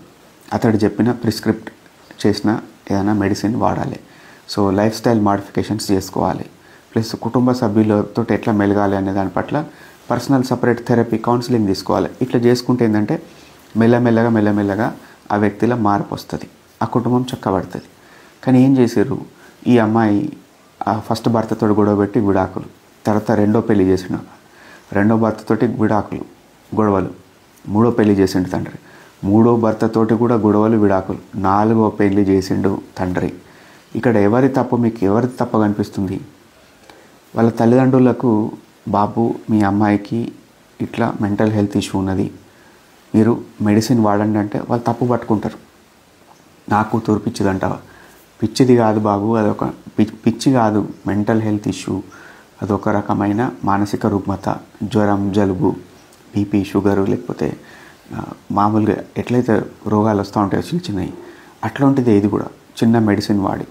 అతడు చెప్పిన ప్రిస్క్రిప్ట్ చేసిన ఏదైనా మెడిసిన్ వాడాలి. సో లైఫ్ స్టైల్ మాడిఫికేషన్స్ చేసుకోవాలి. ప్లస్ కుటుంబ సభ్యులతో ఎట్లా మెలగాలి అనే దాని పట్ల పర్సనల్ సపరేట్ థెరపీ, కౌన్సిలింగ్ తీసుకోవాలి. ఇట్లా చేసుకుంటే ఏంటంటే మెల్లమెల్లగా ఆ వ్యక్తిలో మార్పు వస్తుంది, ఆ కుటుంబం చక్కబడుతుంది. కానీ ఏం చేశారు, ఈ అమ్మాయి ఫస్ట్ భర్తతో గొడవ పెట్టి విడాకులు, తర్వాత రెండో పెళ్లి చేసిండు, రెండో భర్తతోటి విడాకులు, గొడవలు, మూడో పెళ్లి చేసిండు తండ్రి, మూడో భర్తతోటి కూడా గొడవలు, విడాకులు, నాలుగో పెళ్లి చేసిండు తండ్రి. ఇక్కడ ఎవరి తప్పు, మీకు ఎవరి తప్పు కనిపిస్తుంది? వాళ్ళ తల్లిదండ్రులకు, బాబు మీ అమ్మాయికి ఇట్లా మెంటల్ హెల్త్ ఇష్యూ ఉన్నది, మీరు మెడిసిన్ వాడండి అంటే వాళ్ళు తప్పు పట్టుకుంటారు. నా కూతురు పిచ్చిదంటావా? పిచ్చిది కాదు బాబు, అదొక పిచ్చి కాదు, మెంటల్ హెల్త్ ఇష్యూ. అదొక రకమైన మానసిక రుగ్మత. జ్వరం, జలుబు, బీపీ, షుగరు, లేకపోతే మామూలుగా ఎట్లయితే రోగాలు వస్తూ ఉంటాయో చిన్న చిన్నవి, అట్లాంటిది ఇది కూడా. చిన్న మెడిసిన్ వాడి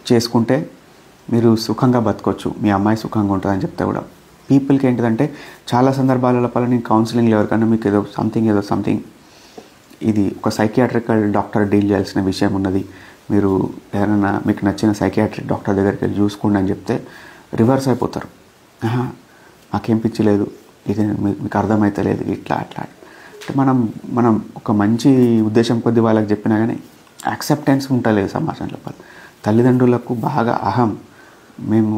చేసుకుంటే మీరు సుఖంగా బతకొచ్చు, మీ అమ్మాయి సుఖంగా ఉంటుందని చెప్తే కూడా పీపుల్కి ఏంటిదంటే చాలా సందర్భాల లోపల నేను కౌన్సిలింగ్లో ఎవరికన్నా మీకు ఏదో సంథింగ్ ఇది ఒక సైకియాట్రికల్ డాక్టర్ డీల్ చేయాల్సిన విషయం ఉన్నది, మీరు ఏదైనా మీకు నచ్చిన సైకియాట్రిక్ డాక్టర్ దగ్గరికి వెళ్ళి చూసుకోండి అని చెప్తే రివర్స్ అయిపోతారు. మాకేం పిచ్చి లేదు, ఇది మీకు అర్థమైతలేదు, ఇట్లా అట్లా. అంటే మనం ఒక మంచి ఉద్దేశం కొద్ది వాళ్ళకి చెప్పినా కానీ యాక్సెప్టెన్స్ ఉంటలేదు సమాజం లోపల. తల్లిదండ్రులకు బాగా అహం, మేము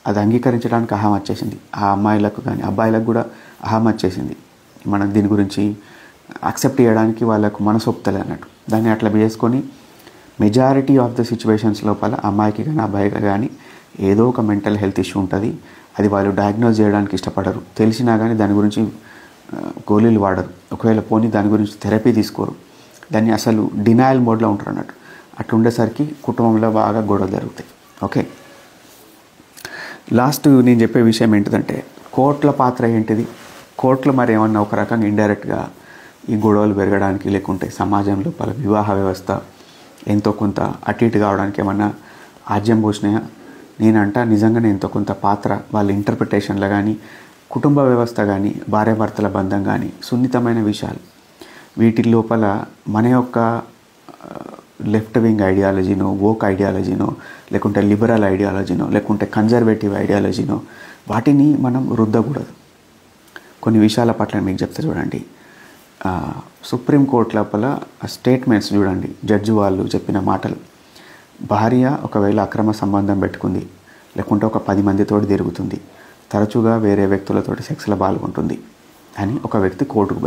అది అంగీకరించడానికి అహం వచ్చేసింది. ఆ అమ్మాయిలకు కానీ అబ్బాయిలకు కూడా అహం వచ్చేసింది. మనం దీని గురించి యాక్సెప్ట్ చేయడానికి వాళ్ళకు మనసు ఒప్పుతలే అన్నట్టు. దాన్ని అట్లా చేసుకొని మెజారిటీ ఆఫ్ ద సిచ్యువేషన్స్ లోపల అమ్మాయికి కానీ అబ్బాయికి కానీ ఏదో ఒక మెంటల్ హెల్త్ ఇష్యూ ఉంటుంది. అది వాళ్ళు డయాగ్నోజ్ చేయడానికి ఇష్టపడరు, తెలిసినా కానీ దాని గురించి గోళీలు వాడరు, ఒకవేళ పోనీ దాని గురించి థెరపీ తీసుకోరు, దాన్ని అసలు డినాయల్ మోడ్లో ఉంటారు అన్నట్టు. అట్లా ఉండేసరికి కుటుంబంలో బాగా గొడవలు జరుగుతాయి. ఓకే, లాస్ట్ నేను చెప్పే విషయం ఏంటిదంటే కోర్టుల పాత్ర ఏంటిది. కోర్టులు మరి ఏమన్నా ఒక రకంగా ఇండైరెక్ట్గా ఈ గొడవలు పెరగడానికి, లేకుంటే సమాజం లోపల వివాహ వ్యవస్థ ఎంతో కొంత అటు ఇటు కావడానికి ఏమన్నా ఆజ్యం పోసినాయా? నేనంటా నిజంగానే ఎంతో కొంత పాత్ర వాళ్ళ ఇంటర్ప్రిటేషన్లో కానీ, కుటుంబ వ్యవస్థ కానీ, భార్యాభర్తల బంధం కానీ, సున్నితమైన విషయాలు, వీటి లోపల మన యొక్క లెఫ్ట్ వింగ్ ఐడియాలజీనో, వోక్ ఐడియాలజీనో, లేకుంటే లిబరల్ ఐడియాలజీనో, లేకుంటే కన్జర్వేటివ్ ఐడియాలజీనో వాటిని మనం రుద్దకూడదు. కొన్ని విషయాల పట్ల మీకు చెప్తే చూడండి, సుప్రీంకోర్టు లోపల స్టేట్మెంట్స్ చూడండి, జడ్జి వాళ్ళు చెప్పిన మాటలు. భార్య ఒకవేళ అక్రమ సంబంధం పెట్టుకుంది, లేకుంటే ఒక 10 మందితో తిరుగుతుంది, తరచుగా వేరే వ్యక్తులతోటి సెక్స్లో పాల్గొంటుంది అని ఒక వ్యక్తి కోర్టుకు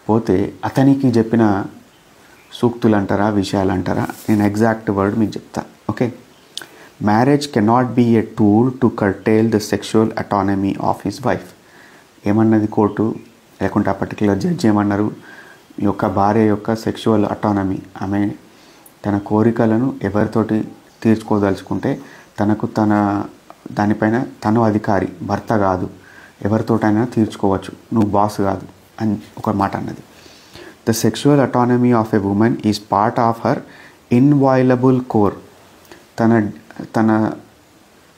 పోతే అతనికి చెప్పిన సూక్తులు అంటారా, విషయాలు అంటారా, నేను ఎగ్జాక్ట్ వర్డ్ మీకు చెప్తా. Okay, marriage cannot be a tool to curtail the sexual autonomy of his wife. ఏమన్నది కోర్టు, లేకుంటే ఆ పర్టికులర్ జడ్జి ఏమన్నారు? ఈ యొక్క భార్య యొక్క సెక్షువల్ అటానమీ, ఆమె తన కోరికలను ఎవరితోటి తీర్చుకోదలుచుకుంటే దానిపైన తను అధికారి, భర్త కాదు, ఎవరితోటైనా తీర్చుకోవచ్చు, నువ్వు బాస్ కాదు అని ఒక మాట అన్నది. The sexual autonomy of a woman is part of her inviolable core.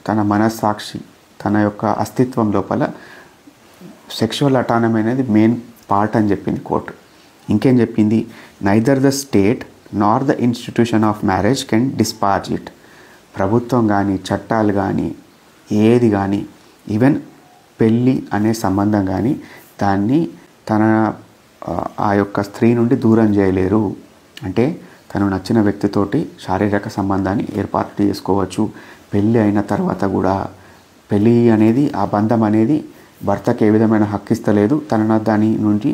తన మనస్సాక్షి, తన యొక్క అస్తిత్వం లోపల సెక్షువల్ అటానమీ అనేది మెయిన్ పార్ట్ అని చెప్పింది కోర్టు. ఇంకేం చెప్పింది? Neither the state nor the institution of marriage can disparage it. ప్రభుత్వం కానీ, చట్టాలు కానీ, ఏది కానీ, ఈవెన్ పెళ్ళి అనే సంబంధం కానీ దాన్ని ఆ యొక్క స్త్రీ నుండి దూరం చేయలేరు. అంటే తను నచ్చిన వ్యక్తితోటి శారీరక సంబంధాన్ని ఏర్పాటు చేసుకోవచ్చు. పెళ్ళి అయిన తర్వాత కూడా పెళ్ళి అనేది, ఆ బంధం అనేది భర్తకి ఏ విధమైన హక్కు ఇస్తలేదు. దాని నుండి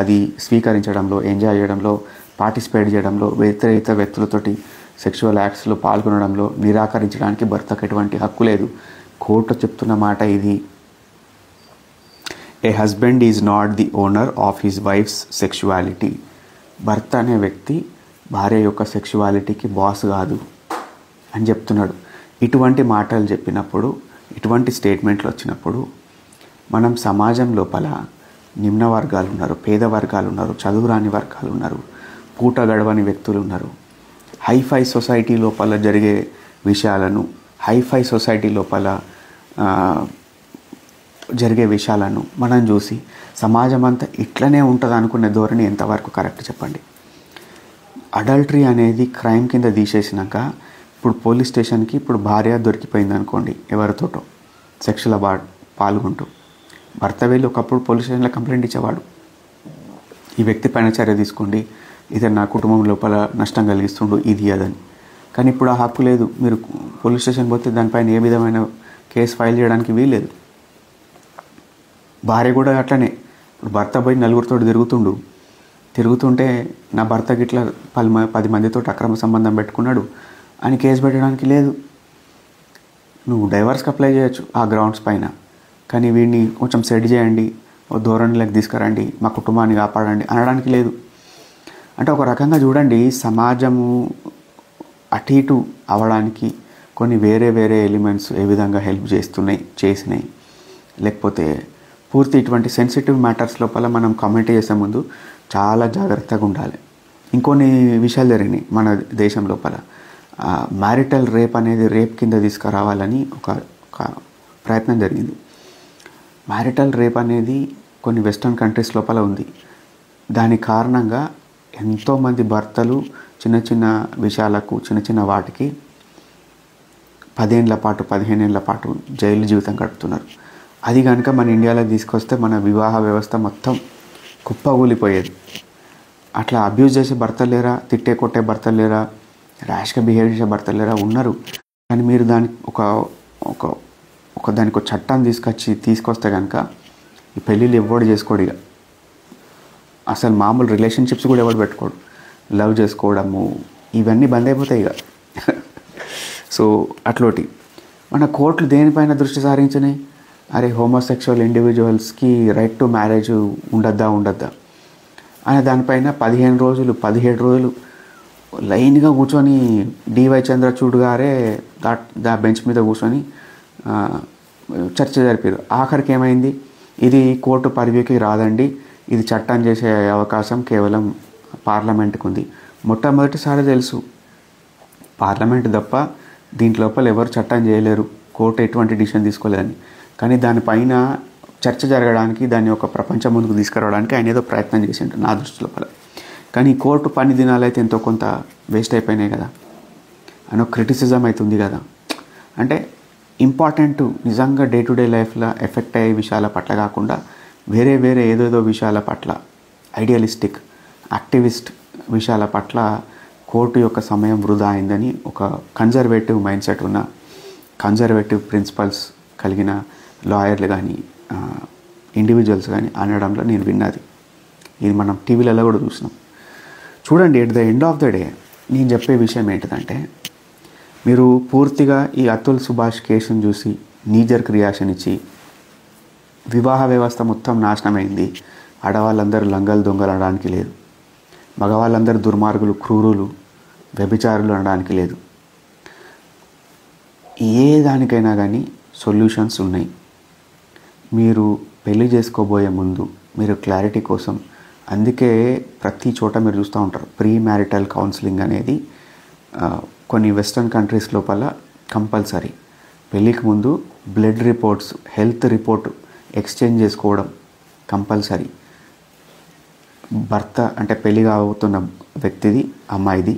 అది స్వీకరించడంలో, ఎంజాయ్ చేయడంలో, పార్టిసిపేట్ చేయడంలో, ఇతర వ్యక్తులతోటి సెక్షువల్ యాక్ట్స్లో పాల్గొనడంలో నిరాకరించడానికి భర్తకు ఎటువంటి హక్కు లేదు. కోర్టు చెప్తున్న మాట ఇది. A husband is not the owner of his wife's sexuality. భర్త అనే వ్యక్తి భార్య యొక్క సెక్షువాలిటీకి బాస్ కాదు అని చెప్తున్నాడు. ఇటువంటి మాటలు చెప్పినప్పుడు, ఇటువంటి స్టేట్మెంట్లు వచ్చినప్పుడు మనం సమాజం లోపల నిమ్న వర్గాలు ఉన్నారు, పేద వర్గాలు ఉన్నారు, చదువురాని వర్గాలు ఉన్నారు, పూట గడవని వ్యక్తులు ఉన్నారు. హైఫై సొసైటీ లోపల జరిగే విషయాలను, హైఫై సొసైటీ లోపల జరిగే విషయాలను మనం చూసి సమాజం అంతా ఇట్లనే ఉంటుంది అనుకునే ధోరణి ఎంతవరకు కరెక్ట్ చెప్పండి? అడల్టరీ అనేది క్రైమ్ కింద తీసేసినాక ఇప్పుడు పోలీస్ స్టేషన్కి ఇప్పుడు భార్య దొరికిపోయింది అనుకోండి, ఎవరితోటో సెక్షువల్ పాల్గొంటూ, భర్త వెళ్ళి ఒకప్పుడు పోలీస్ స్టేషన్లో కంప్లైంట్ ఇచ్చేవాడు, ఈ వ్యక్తి పైన చర్య తీసుకోండి, ఇతను నా కుటుంబం లోపల నష్టం కలిగిస్తుండు, ఇది అదని. కానీ ఇప్పుడు ఆ హక్కు లేదు. మీరు పోలీస్ స్టేషన్ పోతే దానిపైన ఏ విధమైన కేసు ఫైల్ చేయడానికి వీల్లేదు. భార్య కూడా అట్లనే, ఇప్పుడు భర్త పోయి నలుగురితో తిరుగుతుంటే నా భర్తకి ఇట్లా 10 మందితో అక్రమ సంబంధం పెట్టుకున్నాడు అని కేసు పెట్టడానికి లేదు. నువ్వు డైవర్స్కి అప్లై చేయొచ్చు ఆ గ్రౌండ్స్ పైన, కానీ వీడిని కొంచెం సెట్ చేయండి, ధోరణిలోకి తీసుకురండి, మా కుటుంబాన్ని కాపాడండి అనడానికి లేదు. అంటే ఒక రకంగా చూడండి, సమాజము అటు ఇటు అవ్వడానికి కొన్ని వేరే వేరే ఎలిమెంట్స్ ఏ విధంగా హెల్ప్ చేసినాయి. లేకపోతే పూర్తి ఇటువంటి సెన్సిటివ్ మ్యాటర్స్ లోపల మనం కామెంట్ చేసే ముందు చాలా జాగ్రత్తగా ఉండాలి. ఇంకొన్ని విషయాలు జరిగినాయి మన దేశం లోపల. మ్యారిటల్ రేప్ అనేది రేప్ కింద తీసుకురావాలని ఒక ప్రయత్నం జరిగింది. మ్యారిటల్ రేప్ అనేది కొన్ని వెస్ట్రన్ కంట్రీస్ లోపల ఉంది. దాని కారణంగా ఎంతోమంది భర్తలు చిన్న చిన్న విషయాలకు, చిన్న చిన్న వాటికి 10 ఏళ్ల పాటు 15 ఏళ్ల పాటు జైలు జీవితం గడుపుతున్నారు. అది కనుక మన ఇండియాలో తీసుకొస్తే మన వివాహ వ్యవస్థ మొత్తం కుప్పగూలిపోయేది. అట్లా అబ్యూజ్ చేసే భర్తలు లేరా, తిట్టే కొట్టే భర్తలు లేరా, ర్యాష్గా బిహేవ్ చేసే భర్తలు లేరా? ఉన్నారు. కానీ మీరు దానికి దానికి ఒక చట్టాన్ని తీసుకొస్తే కనుక ఈ పెళ్ళిళ్ళు ఎవడు చేసుకోడు. ఇక అసలు మామూలు రిలేషన్షిప్స్ కూడా ఎవడు పెట్టుకోడు. లవ్ చేసుకోవడము ఇవన్నీ బంద్ అయిపోతాయి ఇక. సో అట్లోటి మన కోర్టులు దేనిపైన దృష్టి సారించినాయి? అరే హోమోసెక్షువల్ ఇండివిజువల్స్కి రైట్ టు మ్యారేజ్ ఉండద్దా అనే దానిపైన 15 రోజులు 17 రోజులు లైన్గా కూర్చొని డివై చంద్రచూడ్ గారే దా బెంచ్ మీద కూర్చొని చర్చ జరిపారు. ఆఖరికి ఏమైంది? ఇది కోర్టు పరివ్యూకి రాదండి, ఇది చట్టం చేసే అవకాశం కేవలం పార్లమెంట్కి ఉంది. మొట్టమొదటిసారి తెలుసు పార్లమెంట్ తప్ప దీంట్లోపల ఎవరు చట్టం చేయలేరు, కోర్టు ఎటువంటి డిసిషన్ తీసుకోలేదని. కానీ దానిపైన చర్చ జరగడానికి, దాన్ని ఒక ప్రపంచం ముందుకు తీసుకురావడానికి ఆయన ఏదో ప్రయత్నం చేసిండు నా దృష్టి లోపల. కానీ కోర్టు పని దినాలు అయితే ఎంతో కొంత వేస్ట్ అయిపోయినాయి కదా అని ఒక క్రిటిసిజం అవుతుంది కదా. అంటే ఇంపార్టెంట్ నిజంగా డే టు డే లైఫ్లో ఎఫెక్ట్ అయ్యే విషయాల పట్ల కాకుండా వేరే వేరే ఏదేదో విషయాల పట్ల, ఐడియలిస్టిక్ యాక్టివిస్ట్ విషయాల పట్ల కోర్టు యొక్క సమయం వృధా అయిందని ఒక కన్జర్వేటివ్ మైండ్ సెట్ ఉన్న, కన్జర్వేటివ్ ప్రిన్సిపల్స్ కలిగిన లాయర్లు కానీ ఇండివిజువల్స్ కానీ అనడంలో నేను విన్నది. ఇది మనం టీవీలలో కూడా చూసినాం. చూడండి, at the end of the day నేను చెప్పే విషయం ఏంటిదంటే, మీరు పూర్తిగా ఈ అతుల్ సుభాష్ కేసును చూసి నీజర్క్ రియాక్షన్ ఇచ్చి వివాహ వ్యవస్థ మొత్తం నాశనమైంది, ఆడవాళ్ళందరూ లంగలు దొంగలు అనడానికి లేదు, మగవాళ్ళందరూ దుర్మార్గులు, క్రూరులు, వ్యభిచారులు అనడానికి లేదు. ఏ దానికైనా కానీ సొల్యూషన్స్ ఉన్నాయి. మీరు పెళ్లి చేసుకోబోయే ముందు మీరు క్లారిటీ కోసం, అందుకే ప్రతి చోట మీరు చూస్తూ ఉంటారు ప్రీ మ్యారిటల్ కౌన్సిలింగ్ అనేది కొన్ని వెస్ట్రన్ కంట్రీస్ లోపల కంపల్సరీ. పెళ్ళికి ముందు blood reports, health report exchange చేసుకోవడం కంపల్సరీ. భర్త అంటే పెళ్ళి కాబోతున్న వ్యక్తిది, అమ్మాయిది,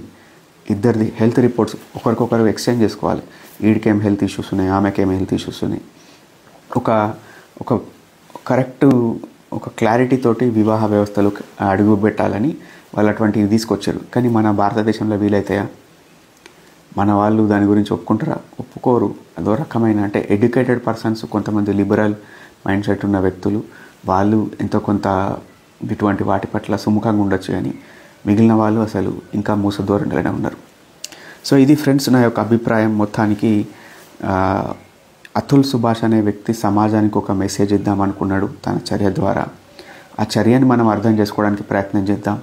ఇద్దరిది హెల్త్ రిపోర్ట్స్ ఒకరికొకరు ఎక్స్చేంజ్ చేసుకోవాలి. వీడికేం హెల్త్ ఇష్యూస్ ఉన్నాయి, ఆమెకేం హెల్త్ ఇష్యూస్ ఉన్నాయి. ఒక కరెక్ట్ ఒక క్లారిటీ తోటి వివాహ వ్యవస్థలు అడుగు పెట్టాలని వాళ్ళు అటువంటివి తీసుకొచ్చారు. కానీ మన భారతదేశంలో వీలైతాయా? మన వాళ్ళు దాని గురించి ఒప్పుకుంటారా? ఒప్పుకోరు. అదో రకమైన అంటే ఎడ్యుకేటెడ్ పర్సన్స్, కొంతమంది లిబరల్ మైండ్ సెట్ ఉన్న వ్యక్తులు, వాళ్ళు ఎంతో కొంత ఇటువంటి వాటి పట్ల సుముఖంగా ఉండొచ్చు. కానీ మిగిలిన వాళ్ళు అసలు ఇంకా మూసధోరణిలోనే ఉన్నారు. సో ఇది ఫ్రెండ్స్ నా యొక్క అభిప్రాయం. మొత్తానికి అతుల్ సుభాష్ అనే వ్యక్తి సమాజానికి ఒక మెసేజ్ ఇద్దామనుకున్నాడు తన చర్య ద్వారా. ఆ చర్యని మనం అర్థం చేసుకోవడానికి ప్రయత్నం చేద్దాం.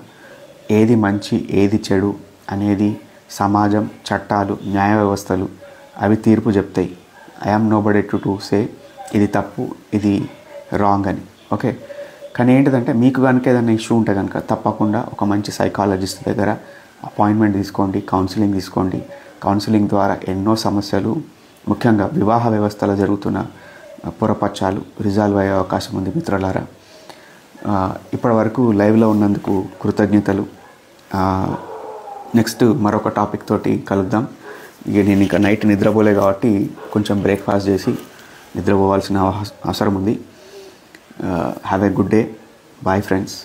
ఏది మంచి ఏది చెడు అనేది సమాజం, చట్టాలు, న్యాయ వ్యవస్థలు అవి తీర్పు చెప్తాయి. ఐఎమ్ నోబడీ టు సే ఇది తప్పు, ఇది రాంగ్ అని. ఓకే, కానీ ఏంటిదంటే మీకు కనుక ఏదైనా ఇష్యూ ఉంటే కనుక తప్పకుండా ఒక మంచి సైకాలజిస్ట్ దగ్గర అపాయింట్మెంట్ తీసుకోండి, కౌన్సిలింగ్ తీసుకోండి. కౌన్సిలింగ్ ద్వారా ఎన్నో సమస్యలు, ముఖ్యంగా వివాహ వ్యవస్థలో జరుగుతున్న పొరపచ్చాలు రిజాల్వ్ అయ్యే అవకాశం ఉంది మిత్రులారా. ఇప్పటి వరకు లైవ్లో ఉన్నందుకు కృతజ్ఞతలు. నెక్స్ట్ మరొక టాపిక్ తోటి కలుద్దాం. ఇక నేను ఇంకా నైట్ నిద్రపోలే కాబట్టి కొంచెం బ్రేక్ఫాస్ట్ చేసి నిద్రపోవాల్సిన అవసరం ఉంది. Have a good day. Bye friends.